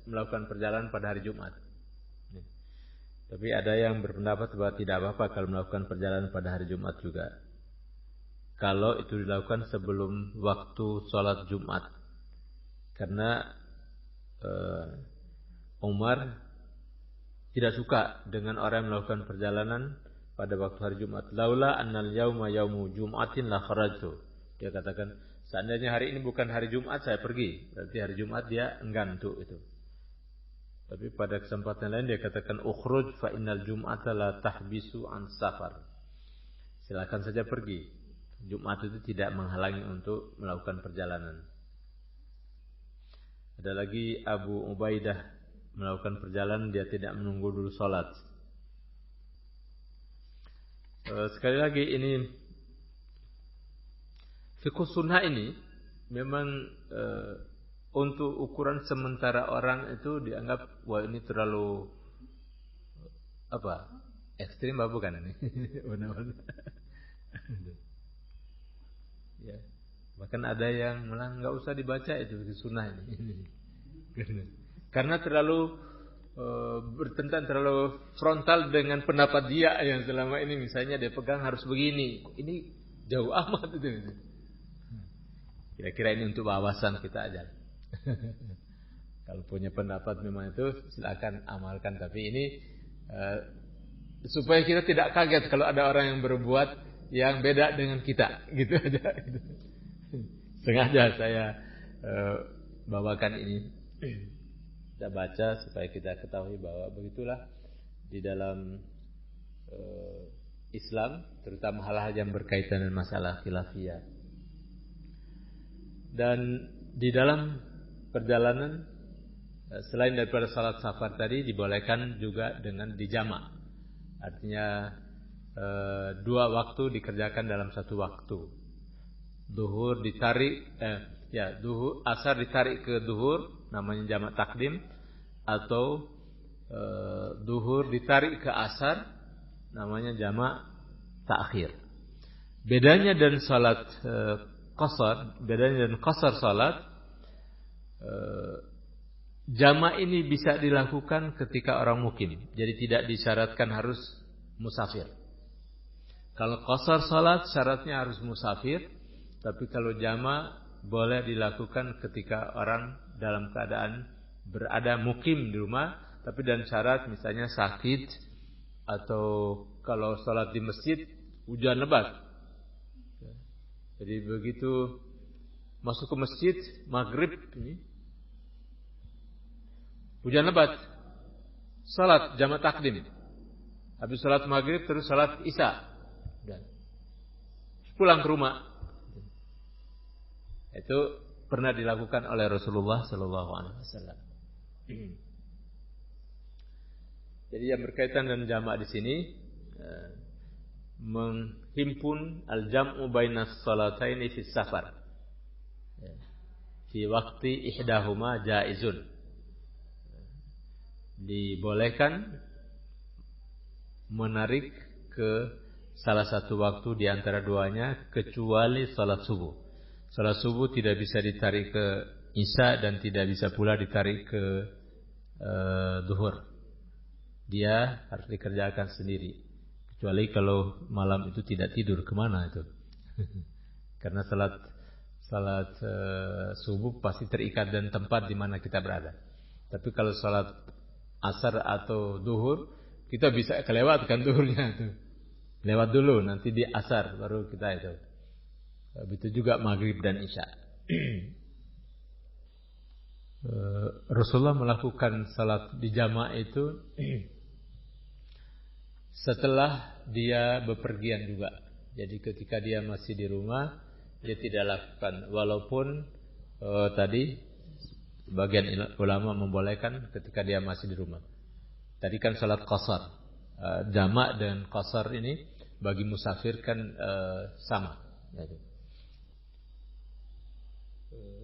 melakukan perjalanan pada hari Jumat. Tapi ada yang berpendapat bahwa tidak apa-apa kalau melakukan perjalanan pada hari Jumat juga. Kalau itu dilakukan sebelum waktu sholat Jumat. Karena Umar tidak suka dengan orang yang melakukan perjalanan pada waktu hari Jumat. Laula annal yauma yaumu jum'atin la kharajtu. Dia katakan, seandainya hari ini bukan hari Jumat saya pergi. Berarti hari Jumat dia enggan untuk itu. Tapi pada kesempatan lain dia katakan ukhruj fa innal jum'ata la tahbisu an safar. Silakan saja pergi. Jumat itu tidak menghalangi untuk melakukan perjalanan. Ada lagi Abu Ubaidah melakukan perjalanan, dia tidak menunggu dulu sholat. Sekali lagi ini fiqh sunnah ini memang untuk ukuran sementara orang itu dianggap wah ini terlalu ekstrim apa bukan ini? Ya. Bahkan ada yang malah nggak usah dibaca itu sunnah ini. Karena terlalu bertentangan, terlalu frontal dengan pendapat dia yang selama ini misalnya dia pegang harus begini. Ini jauh amat itu. Kira-kira ini untuk wawasan kita aja. Kalau punya pendapat memang itu silakan amalkan, tapi ini supaya kita tidak kaget kalau ada orang yang berbuat yang beda dengan kita, gitu aja. Sengaja saya bawakan ini, kita baca supaya kita ketahui bahwa begitulah di dalam Islam, terutama hal-hal yang berkaitan dengan masalah khilafiyah. Dan di dalam perjalanan selain daripada salat safar tadi dibolehkan juga dengan dijamak. Artinya dua waktu dikerjakan dalam satu waktu. Duhur ditarik asar ditarik ke duhur namanya jamak takdim, atau duhur ditarik ke asar namanya jamak takhir. Bedanya dan salat qasar salat, jamak ini bisa dilakukan ketika orang mukim. Jadi tidak disyaratkan harus musafir. Kalau qasar salat syaratnya harus musafir, tapi kalau jamak boleh dilakukan ketika orang dalam keadaan berada mukim di rumah, tapi dan syarat misalnya sakit, atau kalau salat di masjid hujan lebat. Jadi begitu masuk ke masjid maghrib ini hujan lebat, salat jamak takdim, habis salat maghrib terus salat isya, dan pulang ke rumah. Itu pernah dilakukan oleh Rasulullah Sallallahu Alaihi Wasallam. Jadi yang berkaitan dengan jamak di sini menghimpun al-jam'u bainas salataini fi safar. Fi waqti ihdahuma jaizun. Dibolehkan menarik ke salah satu waktu di antara duanya kecuali salat subuh. Salat subuh tidak bisa ditarik ke isya dan tidak bisa pula ditarik ke duhur. Dia harus dikerjakan sendiri. Kecuali kalau malam itu tidak tidur, kemana itu? Karena salat subuh pasti terikat dengan tempat di mana kita berada. Tapi kalau salat asar atau duhur, kita bisa kelewatkan duhurnya itu. Lewat dulu, nanti di asar baru kita itu. Begitu juga maghrib dan isya. Rasulullah melakukan salat di jamaah itu setelah dia bepergian juga. Jadi ketika dia masih di rumah, dia tidak lakukan. Walaupun tadi bagian ulama membolehkan ketika dia masih di rumah. Tadi kan salat qasar, jamak dan qasar ini bagi musafir kan sama.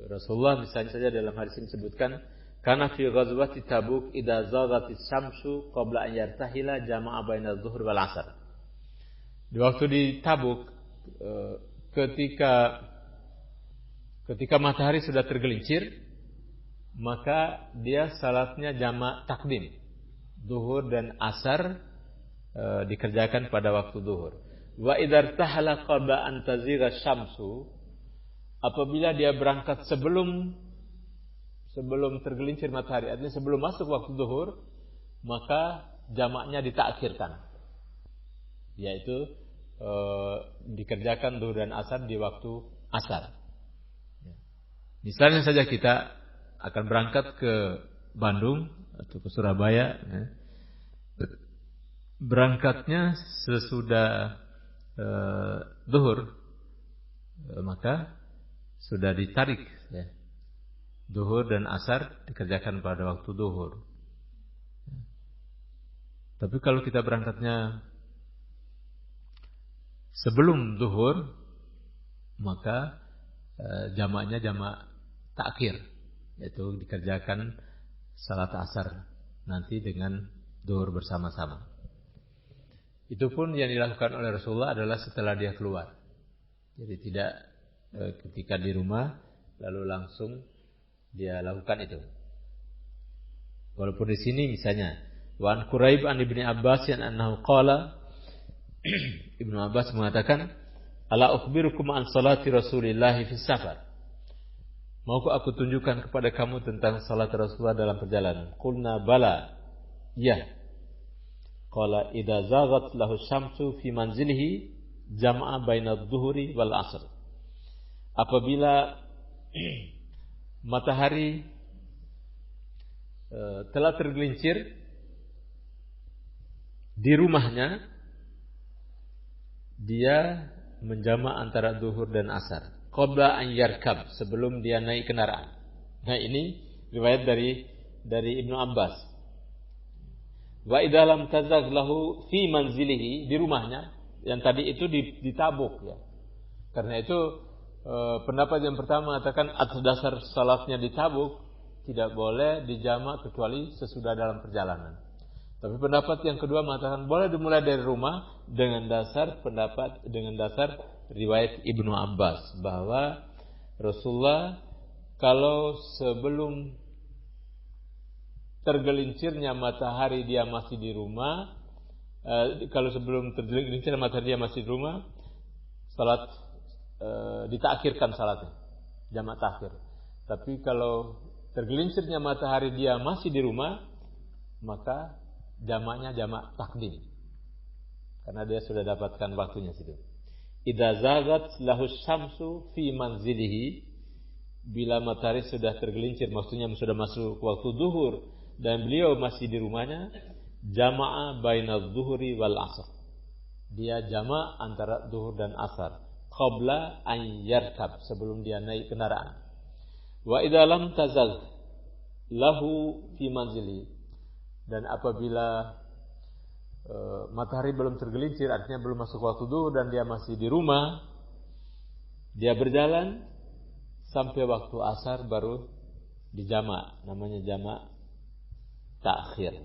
Rasulullah misalnya saja dalam hadis ini disebutkan, karena fi ghazwati Tabuk idza zaghatis syamsu qabla an yartahila jama'a baina adh-dhuhr wal 'asr. Di waktu di Tabuk ketika matahari sudah tergelincir, maka dia salatnya jamak takdim. Zuhur dan asar dikerjakan pada waktu zuhur. Wa idza irtahala qabla an tazigha syamsu, apabila dia berangkat sebelum tergelincir matahari, artinya sebelum masuk waktu zuhur, maka jamaknya ditakhirkan, yaitu dikerjakan zuhur dan asar di waktu asar. Misalnya saja kita akan berangkat ke Bandung atau ke Surabaya, berangkatnya sesudah zuhur, maka sudah ditarik, zuhur dan asar dikerjakan pada waktu zuhur. Tapi kalau kita berangkatnya sebelum zuhur, maka jamaknya jamak takhir, yaitu dikerjakan salat asar nanti dengan zuhur bersama-sama. Itu pun yang dilakukan oleh Rasulullah adalah setelah dia keluar. Jadi tidak ketika di rumah lalu langsung dia lakukan itu. Walaupun di sini misalnya wa an Quraib an Ibnu Abbas annahu qala, Ibnu Abbas mengatakan, ala ukhbirukum an salati Rasulillah fi safar. Maukah aku tunjukkan kepada kamu tentang salat Rasulullah dalam perjalanan? Qulna bala. Ya. Qala idza zaghat lahu syamsu fi manzilihi jama'a baina adh-dhuhri wal 'asr. Apabila matahari telah tergelincir di rumahnya, dia menjamak antara zuhur dan asar. Qabla an yarkab, sebelum dia naik kendaraan. Nah, ini riwayat dari Ibnu Abbas. Wa idza lam tazagh lahu fi manzilihi, di rumahnya, yang tadi itu di Tabuk ya. Karena itu pendapat yang pertama mengatakan atas dasar salatnya di Tabuk tidak boleh dijamak kecuali sesudah dalam perjalanan. Tapi pendapat yang kedua mengatakan boleh dimulai dari rumah dengan dasar riwayat Ibnu Abbas bahwa Rasulullah kalau sebelum tergelincirnya matahari dia masih di rumah, kalau sebelum tergelincirnya matahari dia masih di rumah, salat ditakhirkan salatnya, jamak takhir. Tapi kalau tergelincirnya matahari dia masih di rumah, maka jamaknya jamak takdim, karena dia sudah dapatkan waktunya situ. Idza zagat lahu syamsu fi manzilihi, bila matahari sudah tergelincir, maksudnya sudah masuk waktu zuhur dan beliau masih di rumahnya, jama'a bainadz zuhri wal 'asr. Dia jamak antara zuhur dan asar qabla an yarkab, sebelum dia naik kendaraan. Wa idza lam tazagh lahu fi manzilihi, dan apabila matahari belum tergelincir, artinya belum masuk waktu zuhur dan dia masih di rumah, dia berjalan sampai waktu asar baru dijamak, namanya jamak takhir.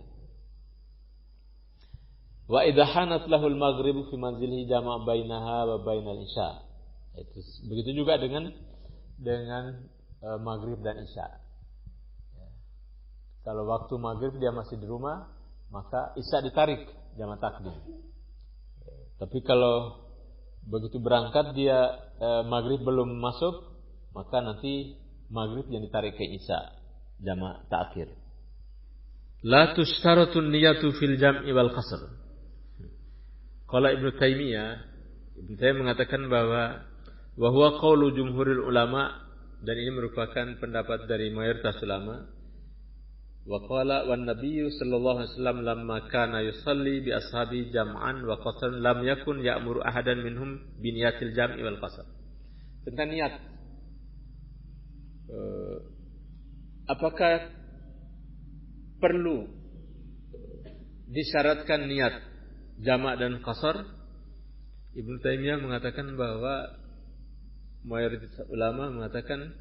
Wa idza hanat lahul maghrib fi manzilihi jama' bainaha wa bainal isya. Itu begitu juga dengan maghrib dan isya. Kalau waktu maghrib dia masih di rumah, maka isya ditarik jamak takdim. Tapi kalau begitu berangkat dia maghrib belum masuk, maka nanti maghrib yang ditarik ke isya, jamak ta'khir. La tushtaratun niyatu fil jam'i wal qasr. Qala Ibnu Taimiyah mengatakan bahwa wa huwa qaulu jumhuril ulama, dan ini merupakan pendapat dari mayoritas ulama. Wa qala wan nabiyyu sallallahu alaihi wasallam lamma kana yusalli bi ashabi jam'an wa qasran lam yakun ya'muru ahadan minhum bi niyatil jam'i wal qasr. Tentang niat, apakah perlu disyaratkan niat jamak dan qasar? Ibnu Taimiyah mengatakan bahwa mayoritas ulama mengatakan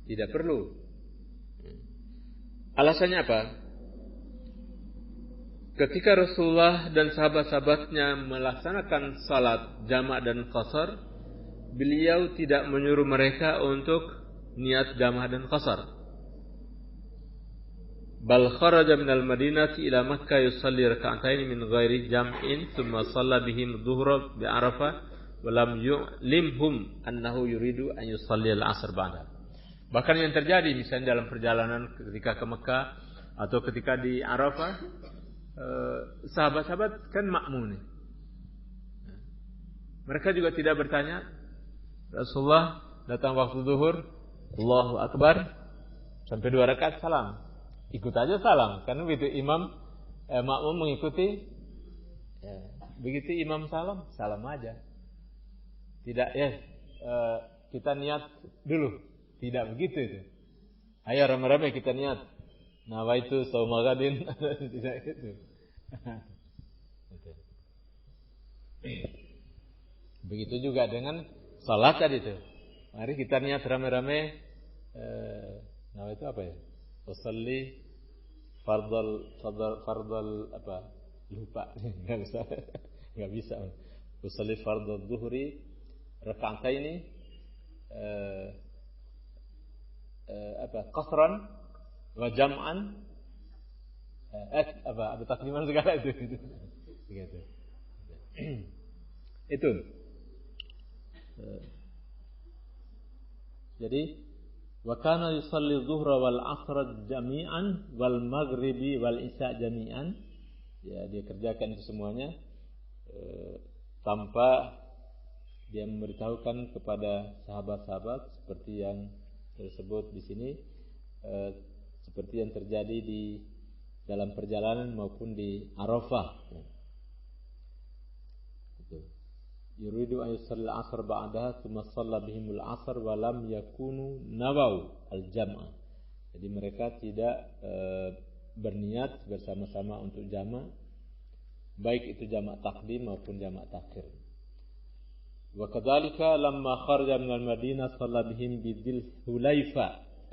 tidak perlu. Alasannya apa? Ketika Rasulullah dan sahabat-sahabatnya melaksanakan salat jamak dan qasar, beliau tidak menyuruh mereka untuk niat jamak dan qasar. Bal kharaja minal madinati ila Makkah yusalli raka'atain min ghairi jam'in thumma shalla bihim dhuhra bi Arafah wa lam yu'limhum annahu yuridu an yusalli al-'asr ba'da. Bahkan yang terjadi misalnya dalam perjalanan ketika ke Mekah atau ketika di Arafah, sahabat-sahabat kan makmum nih. Mereka juga tidak bertanya. Rasulullah datang waktu zuhur, Allahu Akbar, sampai 2 rakaat salam. Ikut aja salam, karena begitu imam makmum mengikuti, begitu imam salam, salam aja. Tidak kita niat dulu, tidak begitu itu. Ayo rame-rame kita niat. Nawaitu shauma ghadin, tidak gitu. Begitu juga dengan salat tadi itu. Mari kita niat rame-rame. Nawaitu apa ya? Usolli fardal apa? Lupa. Enggak bisa. Usolli fardal zuhri raka'ataini qasran wa jam'an ada takdiman segala itu gitu. Itu. Jadi wa kana yusalli dhuhra wal 'asra jami'an wal maghribi wal isya jami'an. Ya, dia kerjakan itu semuanya tanpa dia memberitahukan kepada sahabat-sahabat seperti yang tersebut di sini, seperti yang terjadi di dalam perjalanan maupun di Arafah. Yuridu an yusalli al-'asr ba'daha thumma shalla bihimul 'asr wa lam yakunu nawau al-jam'a. Jadi mereka tidak berniat bersama-sama untuk jamak, baik itu jamak takdim maupun jamak takhir. Wa kadzalika lamma kharaja min al-Madinah shalla bihim bi Dzul Hulaifa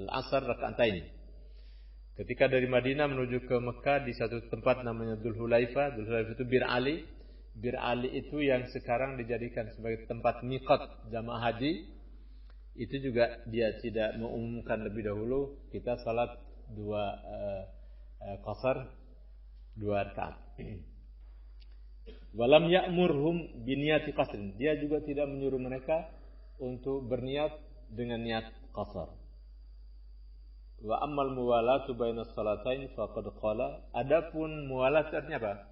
al-'asr rak'atain. Ketika dari Madinah menuju ke Mekah di satu tempat namanya Dzul Hulaifa. Dzul Hulaifa itu Bir Ali. Bir Ali itu yang sekarang dijadikan sebagai tempat miqat jamaah haji. Itu juga dia tidak mengumumkan lebih dahulu kita salat 2 qasar 2 rakaat. Walam ya'murhum biniyati qasrin. Dia juga tidak menyuruh mereka untuk berniat dengan niat qasar. Wa ammal muwalatu bainas salatain faqad qala. Adapun muwalat artinya apa?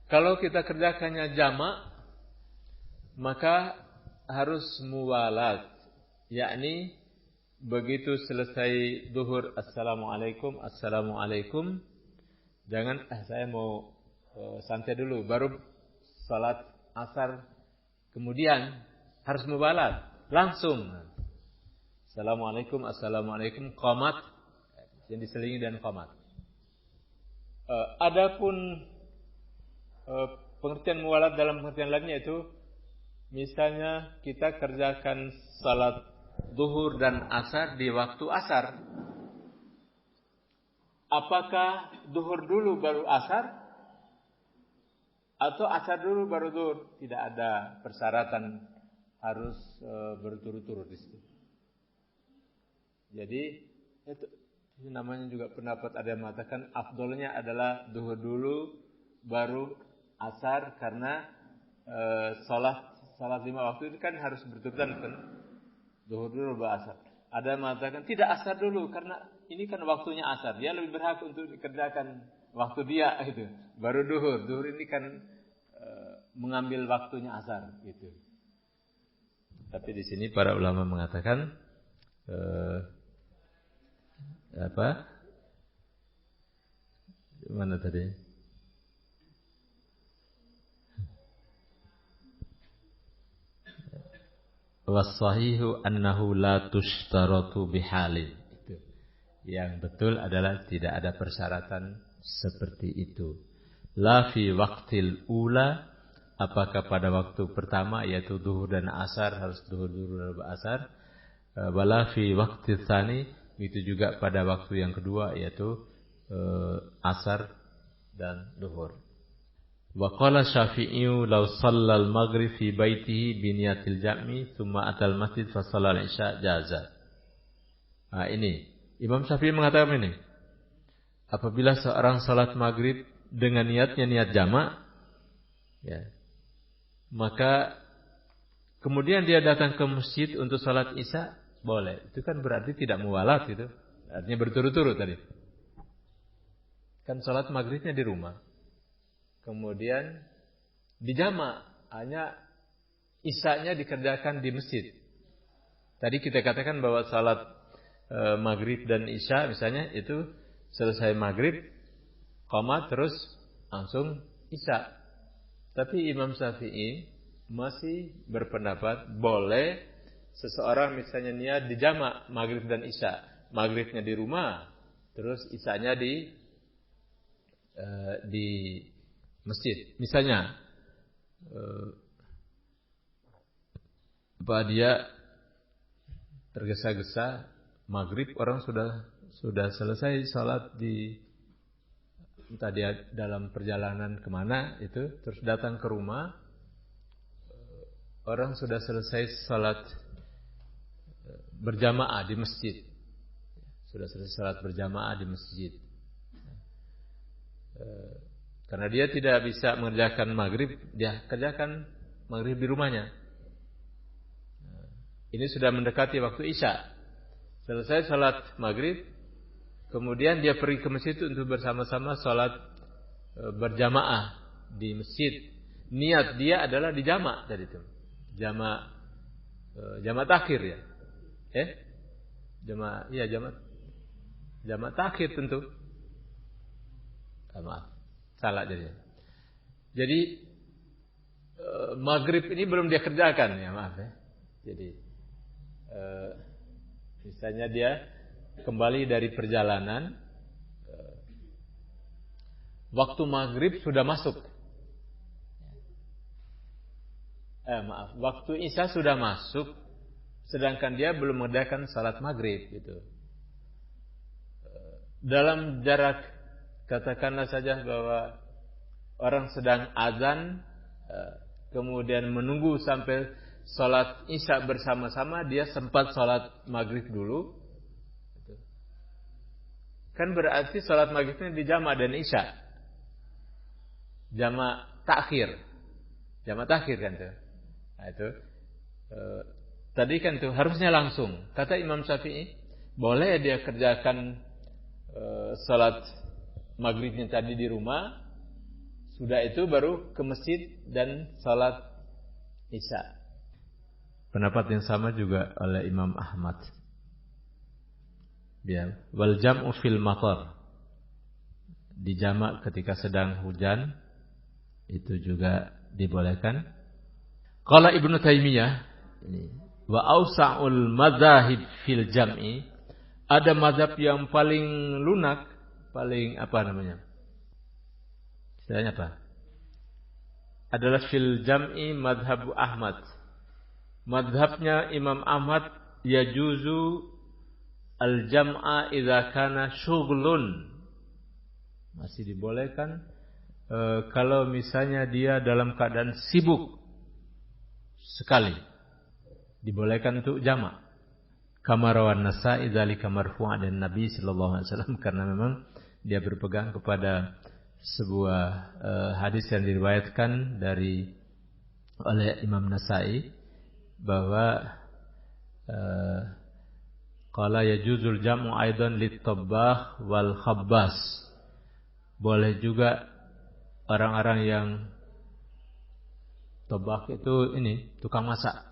Kalau kita kerjakannya jamak, maka harus muwalat, yakni begitu selesai zuhur assalamualaikum, jangan saya mau santai dulu baru salat asar, kemudian harus muwalat langsung. Assalamualaikum, qomat yang diselingi dan qomat. Adapun pengertian muwalat dalam pengertian lainnya itu, misalnya kita kerjakan salat zuhur dan asar di waktu asar. Apakah zuhur dulu baru asar atau asar dulu baru zuhur? Tidak ada persyaratan harus berturut-turut di situ. Jadi itu namanya juga pendapat ada yang mengatakan afdolnya adalah zuhur dulu baru asar, karena salat 5 waktu itu kan harus berturutan kan, zuhur dulu baru asar. Ada yang mengatakan tidak, asar dulu karena ini kan waktunya asar, dia lebih berhak untuk dikerjakan waktu dia itu, baru zuhur. Zuhur ini kan mengambil waktunya asar gitu. Tapi di sini para ulama mengatakan mana tadi? Was-sahihu annahu la tushtaratu bihalin. Yang betul adalah tidak ada persyaratan seperti itu. La fi waqtil ula apakah pada waktu pertama yaitu zuhur dan asar harus zuhur dan asar, wala fi waqti tsani, itu juga pada waktu yang kedua yaitu asar dan zuhur. Wa qala Syafi'i law shalla al-maghrib fi baitihi bi niyatil jam'i thumma atal masjid fa shalla al-isya jaza. Nah, ini Imam Syafi'i mengatakan ini. Apabila seorang salat maghrib dengan niatnya niat jamak, ya, maka kemudian dia datang ke masjid untuk salat isya, boleh. Itu kan berarti tidak muwalat gitu. Artinya berturut-turut tadi. Kan salat maghribnya di rumah. Kemudian dijamak, hanya isyanya dikerjakan di masjid. Tadi kita katakan bahwa salat maghrib dan isya misalnya itu selesai maghrib, qomat terus langsung isya. Tapi Imam Syafi'i masih berpendapat boleh seseorang misalnya niat dijamak maghrib dan isya. Maghribnya di rumah, terus isyanya di masjid. Misalnya dia tergesa-gesa maghrib, orang sudah selesai salat di entah dia dalam perjalanan kemana itu, terus datang ke rumah, orang sudah selesai salat berjamaah di masjid, sudah selesai salat berjamaah di masjid. Karena dia tidak bisa mengerjakan maghrib, dia kerjakan maghrib di rumahnya. Ini sudah mendekati waktu isya. Selesai salat maghrib, kemudian dia pergi ke masjid untuk bersama-sama salat berjamaah di masjid. Niat dia adalah di jamak tadi itu. Jamak takhir ya. Jamak takhir tentu. Maaf. Salah jadi. Jadi maghrib ini belum dia kerjakan ya, maaf ya. Jadi misalnya dia kembali dari perjalanan, waktu maghrib sudah masuk. Waktu isya sudah masuk, sedangkan dia belum mengerjakan salat maghrib gitu. Dalam jarak, katakanlah saja bahwa orang sedang azan, kemudian menunggu sampai salat isya bersama-sama, dia sempat salat maghrib dulu. Kan berarti salat maghribnya di jamak dan isya. Jamak takhir. Jamak takhir kan tuh. Nah, itu tadi kan tuh harusnya langsung. Kata Imam Syafi'i, boleh dia kerjakan salat maghribnya tadi di rumah, sudah itu baru ke masjid dan salat isya. Pendapat yang sama juga oleh Imam Ahmad. Ya, wal jam'u fil matar, dijamak ketika sedang hujan itu juga dibolehkan. Qala Ibnu Taimiyah, wa ausa'ul madzahib fil jam'i, ada mazhab yang paling lunak, paling apa namanya? Istilahnya apa? Adalah fil jam'i madhabu Ahmad. Madhabnya Imam Ahmad, yajuzu al-jam'a idza kana syughlun. Masih dibolehkan kalau misalnya dia dalam keadaan sibuk sekali. Dibolehkan untuk jamak. Kama rawan Nasa'i dzalika marfu'an dan Nabi sallallahu alaihi wasallam, karena memang dia berpegang kepada sebuah hadis yang diriwayatkan oleh Imam Nasa'i bahwa qala yajuzul jam'u aidan lit-tabbakh wal khabbas. Boleh juga orang-orang yang tabbakh itu tukang masak.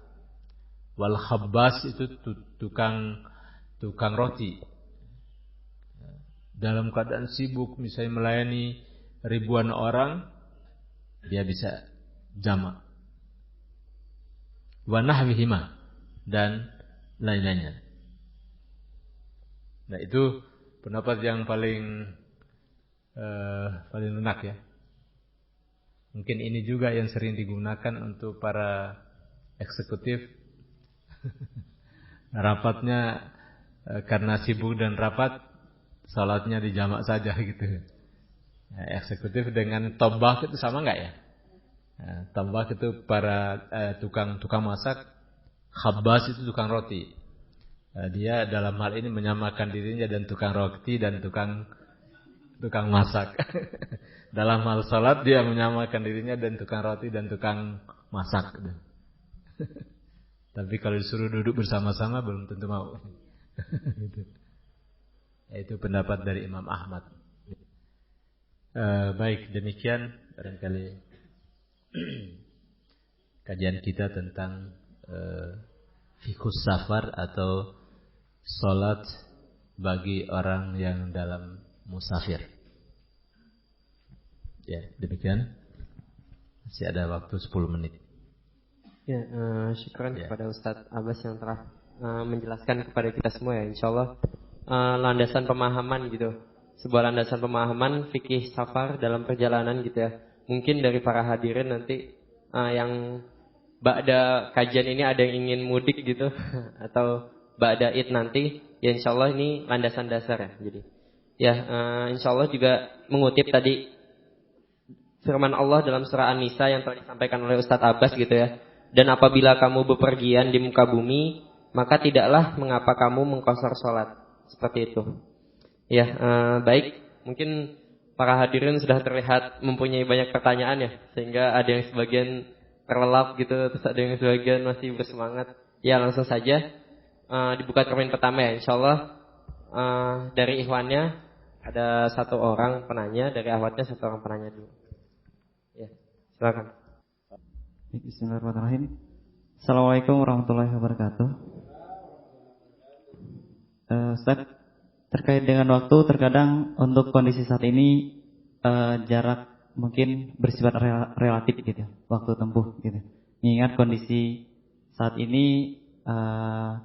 Wal khabbas itu tukang roti. Dalam keadaan sibuk misalnya melayani ribuan orang, dia bisa jamak. Wa nahwihima dan lain-lainnya. Nah, itu pendapat yang paling lunak ya. Mungkin ini juga yang sering digunakan untuk para eksekutif. Rapatnya karena sibuk dan rapat, salatnya dijamak saja gitu. Eksekutif dengan tombak itu sama nggak ya? Tombak itu para tukang masak, khabbas itu tukang roti. Dia dalam hal ini menyamakan dirinya dan tukang roti dan tukang masak. Dalam hal salat dia menyamakan dirinya dan tukang roti dan tukang masak. Tapi kalau disuruh duduk bersama-sama belum tentu mau. Itu pendapat dari Imam Ahmad. Baik, demikian barangkali kajian kita tentang fiqhus safar atau salat bagi orang yang dalam musafir. Ya, demikian. Masih ada waktu 10 menit. Ya, syukuran kepada Ustadz Abbas yang telah menjelaskan kepada kita semua ya. Insyaallah landasan pemahaman gitu. Sebuah landasan pemahaman fikih safar dalam perjalanan gitu ya. Mungkin dari para hadirin nanti yang ba'da kajian ini ada yang ingin mudik gitu atau ba'da id nanti, ya insyaallah ini landasan dasar ya. Jadi ya insyaallah juga mengutip tadi firman Allah dalam surah An-Nisa yang telah disampaikan oleh Ustadz Abbas gitu ya. Dan apabila kamu bepergian di muka bumi, maka tidaklah mengapa kamu mengqashar salat. Seperti itu. Ya, baik. Mungkin para hadirin sudah terlihat mempunyai banyak pertanyaan ya, sehingga ada yang sebagian terlelap gitu, terus ada yang sebagian masih bersemangat. Ya, langsung saja dibuka cermin pertama ya. Insyaallah dari ikhwannya ada satu orang penanya, dari akhwatnya satu orang penanya dulu. Ya, silakan. Bismillahirrahmanirrahim. Assalamualaikum warahmatullahi wabarakatuh. Ustaz, terkait dengan waktu, terkadang untuk kondisi saat ini jarak mungkin bersifat relatif gitu, waktu tempuh gitu. Mengingat kondisi saat ini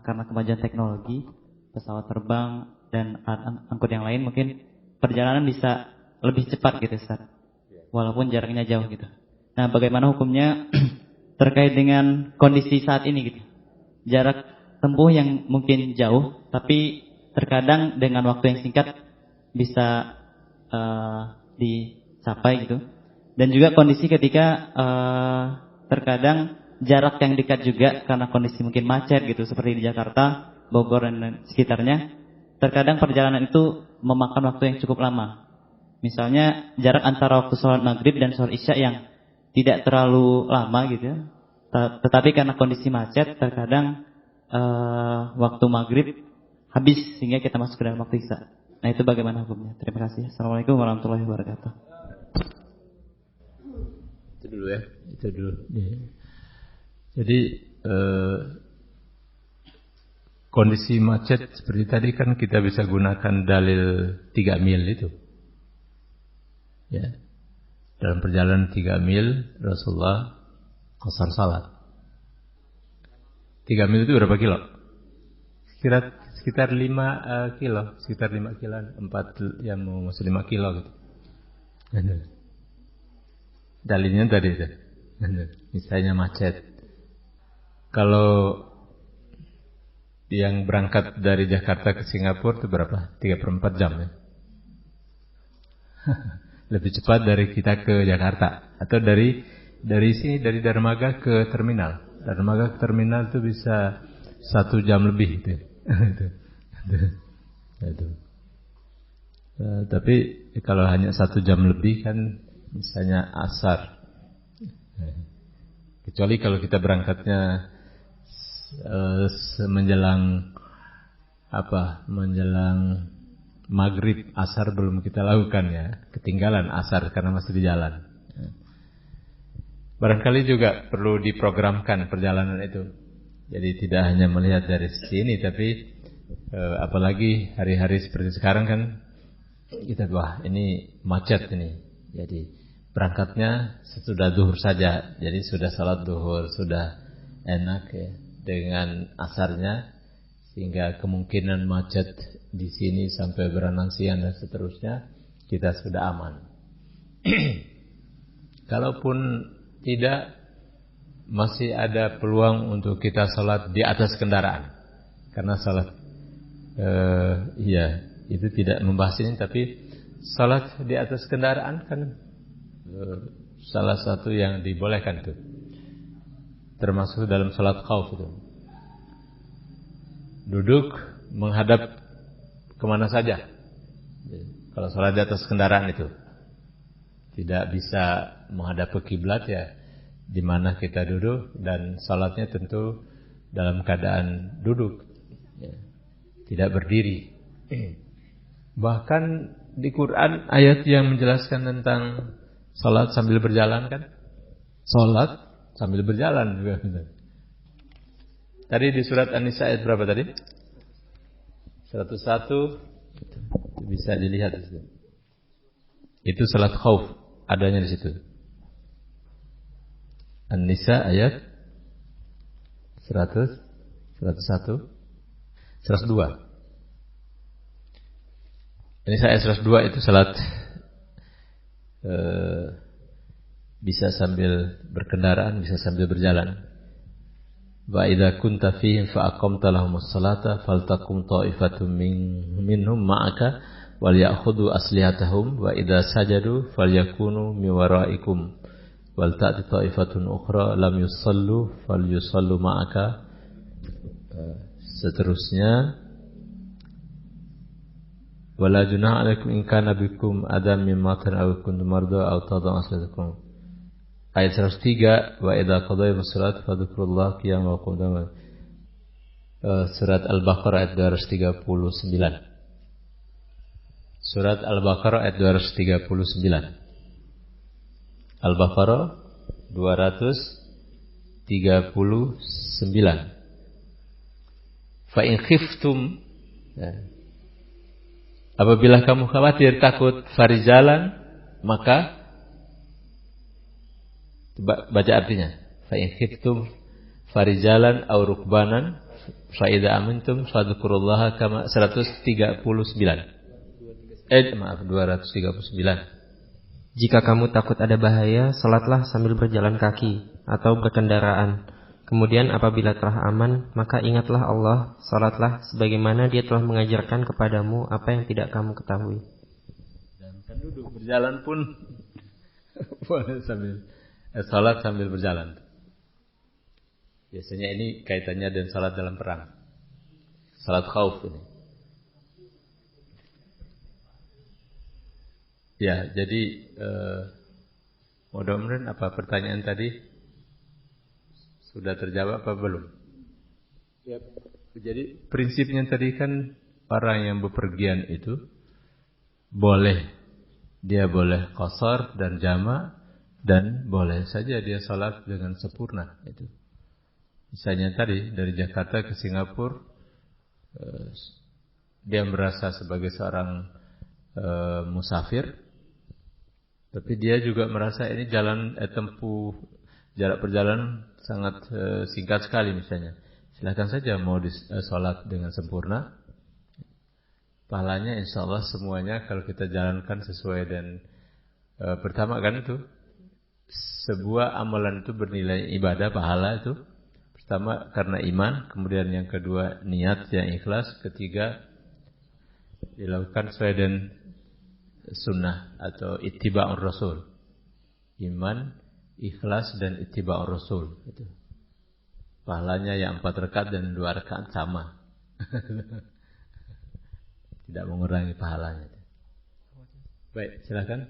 karena kemajuan teknologi, pesawat terbang dan angkut yang lain, mungkin perjalanan bisa lebih cepat gitu Ustaz, walaupun jaraknya jauh gitu. Nah, bagaimana hukumnya terkait dengan kondisi saat ini gitu? Jarak tempuh yang mungkin jauh, tapi terkadang dengan waktu yang singkat bisa dicapai gitu. Dan juga kondisi ketika terkadang jarak yang dekat juga karena kondisi mungkin macet gitu, seperti di Jakarta, Bogor dan sekitarnya. Terkadang perjalanan itu memakan waktu yang cukup lama. Misalnya jarak antara waktu sholat maghrib dan sholat isya yang tidak terlalu lama gitu ya. Tetapi karena kondisi macet, terkadang waktu maghrib habis sehingga kita masuk ke dalam waktu isya. Nah, itu bagaimana hukumnya? Terima kasih. Assalamualaikum warahmatullahi wabarakatuh. Itu dulu ya. Itu dulu. Ya. Jadi kondisi macet seperti tadi kan kita bisa gunakan dalil 3 mil itu. Ya. Dalam perjalanan 3 mil Rasulullah qashar salat. 3 mil itu berapa kilo? Sekitar 5 kilo, sekitar 5 kilo, 4 ya mau masuk 5 kilo gitu. Dalilnya tadi itu. Misalnya macet. Kalau yang berangkat dari Jakarta ke Singapura itu berapa? 3/4 jam ya. Lebih cepat dari kita ke Jakarta, atau dari sini, dari Dermaga ke terminal. Dermaga ke terminal itu bisa 1 jam lebih itu. Tapi kalau hanya 1 jam lebih kan misalnya asar. Kecuali kalau kita berangkatnya menjelang maghrib, asar belum kita lakukan ya, ketinggalan asar karena masih di jalan. Barangkali juga perlu diprogramkan perjalanan itu. Jadi tidak hanya melihat dari sini, tapi apalagi hari-hari seperti sekarang kan kita wah ini macet ini. Jadi berangkatnya sesudah zuhur saja. Jadi sudah salat zuhur, sudah enak ya dengan asarnya, sehingga kemungkinan macet di sini sampai berenang siang dan seterusnya kita sudah aman. Kalaupun tidak, masih ada peluang untuk kita salat di atas kendaraan. Karena salat itu tidak membahas ini, tapi salat di atas kendaraan kan salah satu yang dibolehkan itu. Termasuk dalam salat khauf itu. Duduk menghadap kemana saja. Kalau salat di atas kendaraan itu tidak bisa menghadap ke kiblat, ya di mana kita duduk, dan salatnya tentu dalam keadaan duduk, ya, tidak berdiri. Bahkan di Quran ayat yang menjelaskan tentang salat sambil berjalan kan, salat sambil berjalan juga. Tadi di surat An-Nisa ayat berapa tadi? 101, bisa dilihat di situ. Itu salat khauf, adanya di situ. An-Nisa ayat 100, 101, 102. An-Nisa ayat 102 itu salat bisa sambil berkendaraan, bisa sambil berjalan. Wa idza kunta fihim fa aqamta lahumus salata faltaqum ta'ifatun minhum ma'aka wal ya'khudhu aslihatahum wa idza sajadu falyakunu min wara'ikum wal ta'ti ta'ifatun ukhra lam yusallu falyusallu ma'aka. Seterusnya, wala junaha 'alaikum in kana bikum adam min matar aw kuntum marda aw tadau aslatakum. Ayat 103, wa idza qadaytumus salata fadhkurullaha qiyaman wa qu'udan. Surat Al-Baqarah ayat 239. Surat Al-Baqarah ayat 239. Al-Baqarah 239. Fa in khiftum, apabila kamu khawatir takut farijalan, maka baca artinya. Fa in khiftum farijalan aw rukbanan fa idza amintum fadhkurullaha kama 139. 239. Jika kamu takut ada bahaya, salatlah sambil berjalan kaki atau berkendaraan. Kemudian apabila telah aman, maka ingatlah Allah, salatlah sebagaimana Dia telah mengajarkan kepadamu apa yang tidak kamu ketahui. Dan kan duduk berjalan pun boleh sambil salat sambil berjalan. Biasanya ini kaitannya dengan salat dalam perang. Salat khauf ini. Ya, jadi mudah-mudahan apa pertanyaan tadi sudah terjawab apa belum? Ya, jadi prinsipnya tadi kan orang yang bepergian itu dia boleh qasar dan jama', dan boleh saja dia salat dengan sempurna itu. Misalnya tadi dari Jakarta ke Singapura, dia merasa sebagai seorang musafir. Tapi dia juga merasa ini tempuh jarak perjalanan sangat singkat sekali misalnya. Silakan saja mau sholat dengan sempurna. Pahalanya insya Allah semuanya kalau kita jalankan sesuai dan pertama kan itu sebuah amalan itu bernilai ibadah pahala itu. Pertama karena iman, kemudian yang kedua niat yang ikhlas, ketiga dilakukan sesuai dengan sunnah atau ittiba'ur rasul. Iman, ikhlas dan ittiba'ur rasul itu. Pahalanya yang 4 rakaat dan 2 rakaat sama. Tidak mengurangi pahalanya. Baik, silakan.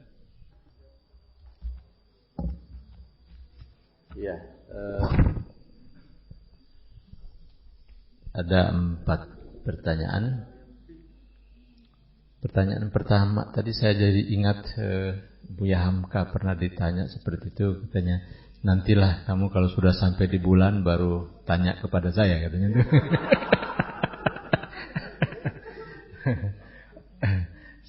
Ya, ada 4 pertanyaan. Pertanyaan pertama tadi saya jadi ingat Buya Hamka pernah ditanya seperti itu, katanya nantilah kamu kalau sudah sampai di bulan baru tanya kepada saya katanya.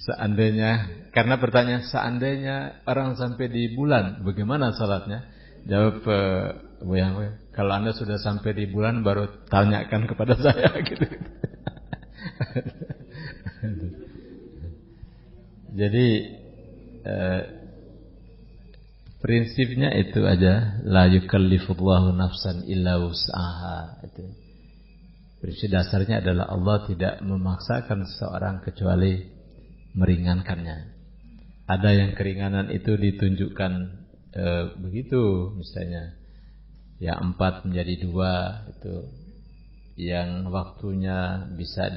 Seandainya, karena pertanyaan seandainya orang sampai di bulan bagaimana salatnya? Jawab Buya Hamka, kalau Anda sudah sampai di bulan baru tanyakan kepada saya gitu. Jadi Prinsipnya itu aja, la yukallifullahu nafsan illa wus'aha. Itu. Prinsip dasarnya adalah Allah tidak memaksakan seseorang kecuali meringankannya. Ada yang keringanan itu ditunjukkan begitu, misalnya yang 4 menjadi 2 itu, yang waktunya bisa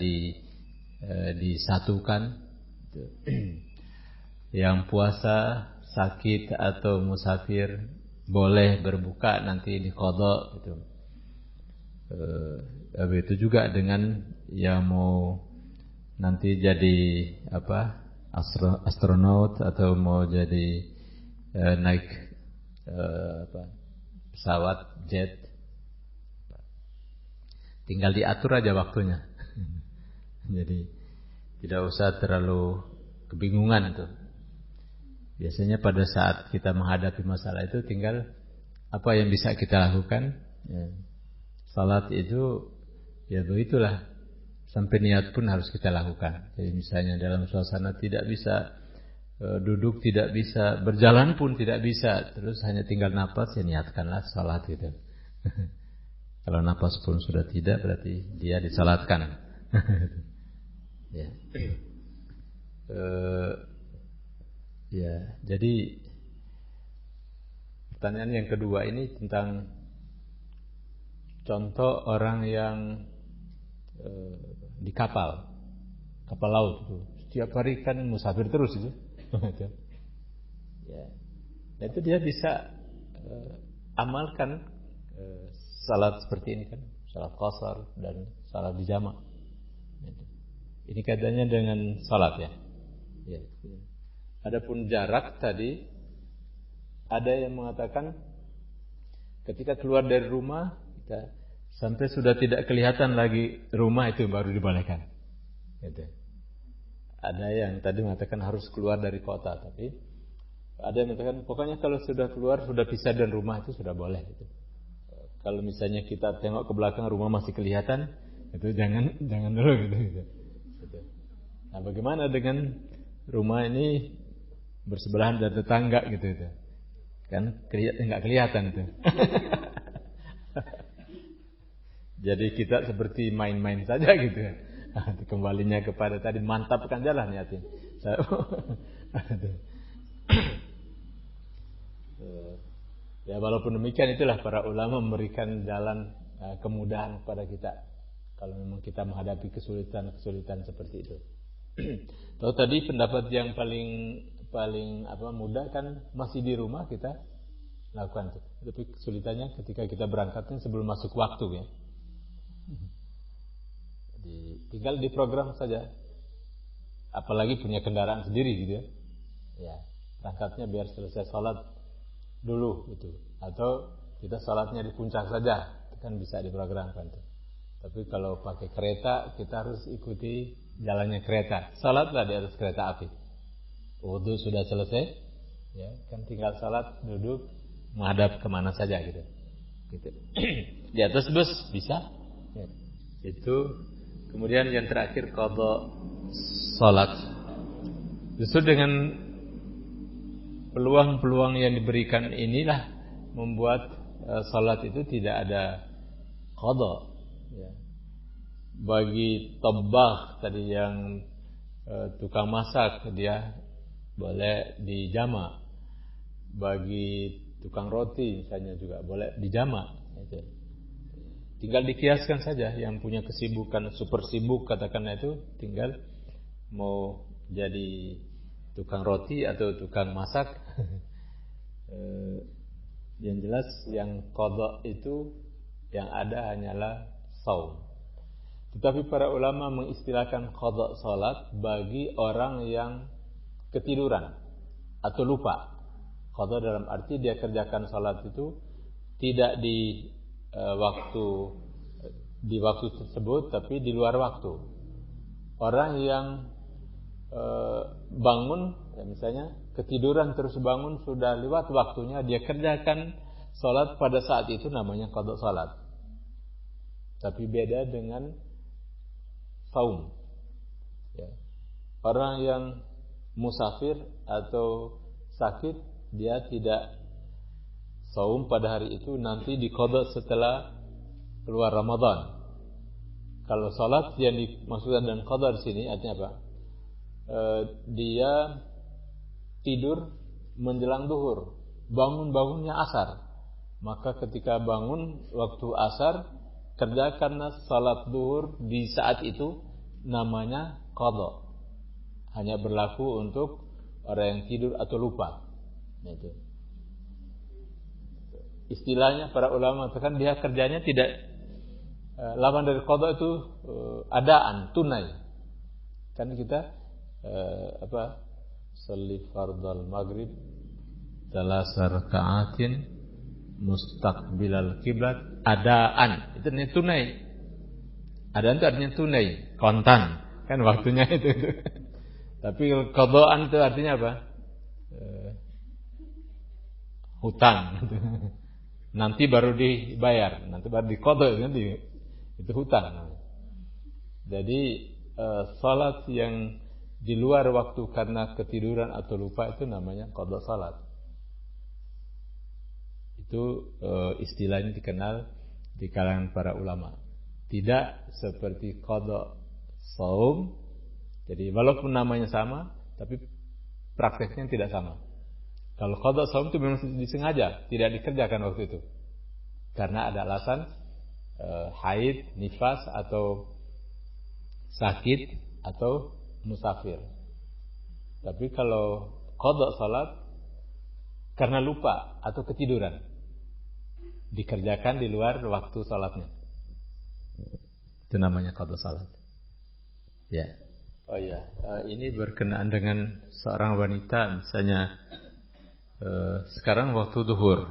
disatukan itu. Yang puasa, sakit atau musafir boleh berbuka nanti diqadha gitu. Itu juga dengan yang mau nanti jadi astronaut atau mau jadi naik pesawat jet, tinggal diatur aja waktunya. Jadi tidak usah terlalu kebingungan tuh. Biasanya pada saat kita menghadapi masalah itu tinggal apa yang bisa kita lakukan. Ya. Salat itu ya begitulah, sampai niat pun harus kita lakukan. Jadi misalnya dalam suasana tidak bisa duduk, tidak bisa berjalan pun tidak bisa, terus hanya tinggal napas, ya niatkanlah salat gitu. Kalau napas pun sudah tidak, berarti dia disalatkan. Ya. Ya, jadi pertanyaan yang kedua ini tentang contoh orang yang di kapal laut itu setiap hari kan musafir terus itu. Ya, itu dia bisa amalkan salat seperti ini kan, salat qasar dan salat di jamak. Ini kaitannya dengan salat ya. Ya. Adapun jarak tadi, ada yang mengatakan ketika keluar dari rumah kita sampai sudah tidak kelihatan lagi rumah itu baru dibolehkan. Gitu. Ada yang tadi mengatakan harus keluar dari kota, tapi ada yang mengatakan pokoknya kalau sudah keluar sudah pisah dan rumah itu sudah boleh. Gitu. Kalau misalnya kita tengok ke belakang rumah masih kelihatan, itu jangan dulu gitu. Nah, bagaimana dengan rumah ini bersebelahan dan tetangga gitu itu, kan nggak kelihatan itu. Jadi kita seperti main-main saja gitu. Kembalinya kepada tadi, mantapkan jalan niatin. Ya walaupun demikian itulah para ulama memberikan jalan kemudahan kepada kita kalau memang kita menghadapi kesulitan seperti itu. Tahu tadi pendapat yang paling mudah kan masih di rumah kita lakukan itu. Tapi kesulitannya ketika kita berangkatnya sebelum masuk waktu ya. Tinggal diprogram saja. Apalagi punya kendaraan sendiri gitu ya. Ya, berangkatnya biar selesai salat dulu gitu. Atau kita salatnya di puncak saja, itu kan bisa diprogramkan tuh. Tapi kalau pakai kereta kita harus ikuti jalannya kereta. Salatlah di atas kereta api. Wudu sudah selesai, ya kan tinggal salat, duduk, menghadap kemana saja gitu. Di atas bus bisa. Ya. Itu kemudian yang terakhir qadha salat. Justru dengan peluang-peluang yang diberikan inilah membuat salat itu tidak ada qadha. Ya. Bagi tabbah tadi yang tukang masak, dia boleh dijamak. Bagi tukang roti misalnya juga boleh dijamak. Tinggal dikiaskan saja. Yang punya kesibukan super sibuk katakanlah itu, tinggal mau jadi tukang roti atau tukang masak. Yang jelas yang qadha itu yang ada hanyalah shaum. Tetapi para ulama mengistilahkan qadha salat bagi orang yang ketiduran atau lupa. Qadha dalam arti dia kerjakan salat itu tidak di waktu tersebut, tapi di luar waktu. Orang yang bangun, ya misalnya ketiduran terus bangun sudah lewat waktunya, dia kerjakan salat pada saat itu, namanya qadha salat. Tapi beda dengan saum. Ya. Orang yang musafir atau sakit, dia tidak saum pada hari itu nanti diqadha setelah keluar Ramadan. Kalau salat yang dimaksudkan dengan qadha di sini artinya apa? Dia tidur menjelang zuhur, bangunnya asar. Maka ketika bangun waktu asar, kerjakanlah salat zuhur di saat itu, namanya qadha. Hanya berlaku untuk orang yang tidur atau lupa. Itu. Istilahnya para ulama mengatakan dia kerjanya tidak lawan dari qadha itu adaan, tunai. Kan kita sholli fardal maghrib thalatha raka'atin mustaqbilal qiblat adaan, itu artinya tunai. Adaan itu artinya tunai, kontan, kan waktunya itu. Tapi qadhaan itu artinya apa? Hutang. Nanti baru dibayar, nanti baru diqadha, itu hutang. Jadi salat yang di luar waktu karena ketiduran atau lupa itu namanya qadha salat. Itu istilahnya dikenal di kalangan para ulama. Tidak seperti qadha saum. Jadi walaupun namanya sama, tapi prakteknya tidak sama. Kalau qadha saum itu memang disengaja tidak dikerjakan waktu itu, karena ada alasan haid, nifas, atau sakit, atau musafir. Tapi kalau qadha salat karena lupa atau ketiduran, dikerjakan di luar waktu salatnya, itu namanya qadha salat. Ya. Oh iya, ini berkenaan dengan seorang wanita, misalnya sekarang waktu zuhur,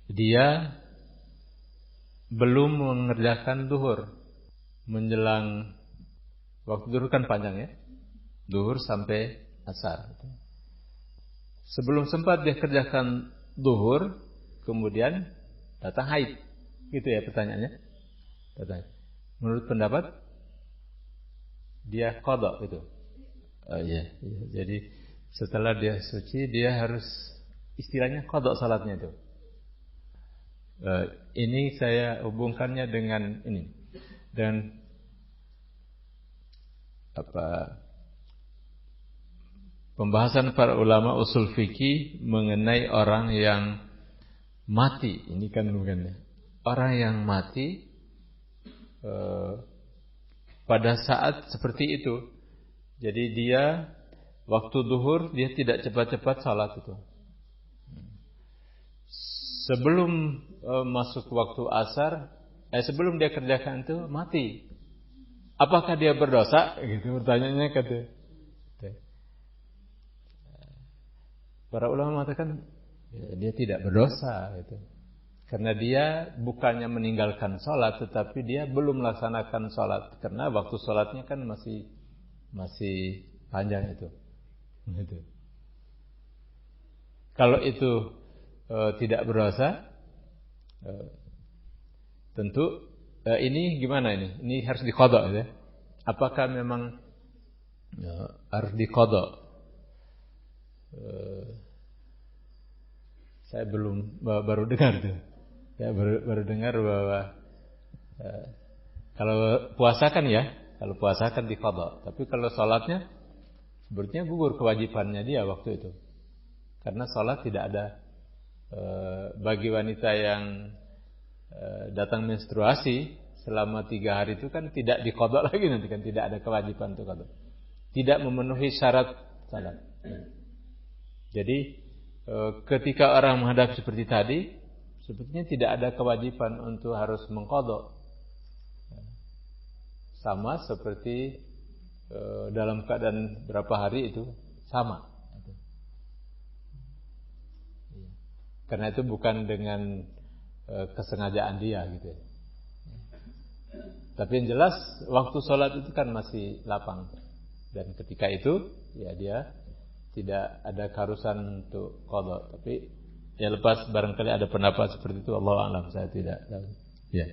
dia belum mengerjakan zuhur, menjelang waktu zuhur kan panjang ya, zuhur sampai asar. Sebelum sempat dia kerjakan zuhur, kemudian datang haid, gitu ya pertanyaannya. Menurut pendapat dia qadha itu. Iya. Jadi setelah dia suci, dia harus istilahnya qadha salatnya itu. Ini saya hubungkannya dengan ini, dan pembahasan para ulama usul fikih mengenai orang yang mati. Ini kan bukan ya. Orang yang mati pada saat seperti itu, jadi dia waktu zuhur dia tidak cepat-cepat salat itu. Sebelum masuk waktu asar, sebelum dia kerjakan itu mati. Apakah dia berdosa? Gitu pertanyaannya kata. Para ulama mengatakan dia tidak berdosa gitu. Karena dia bukannya meninggalkan sholat, tetapi dia belum melaksanakan sholat. Karena waktu sholatnya kan masih panjang itu. Gitu. Kalau itu tidak berdosa, tentu ini gimana ini? Ini harus diqadha ya. Apakah memang harus diqadha? Saya baru dengar tuh. Ya baru dengar bahwa kalau puasa kan ya, kalau puasa kan diqadha. Tapi kalau salatnya sepertinya gugur kewajibannya dia waktu itu. Karena salat tidak ada bagi wanita yang datang menstruasi selama 3 hari itu kan tidak diqadha lagi, nanti kan tidak ada kewajiban untuk qadha. Tidak memenuhi syarat salat. Jadi ketika orang menghadap seperti tadi, sebetulnya tidak ada kewajiban untuk harus mengqadha. Sama seperti dalam keadaan berapa hari itu sama. Karena itu bukan dengan kesengajaan dia gitu. Tapi yang jelas waktu sholat itu kan masih lapang. Dan ketika itu ya dia tidak ada keharusan untuk qadha. Tapi ya lepas barangkali ada pendapat seperti itu, Allahu a'lam, saya tidak tahu. Ya.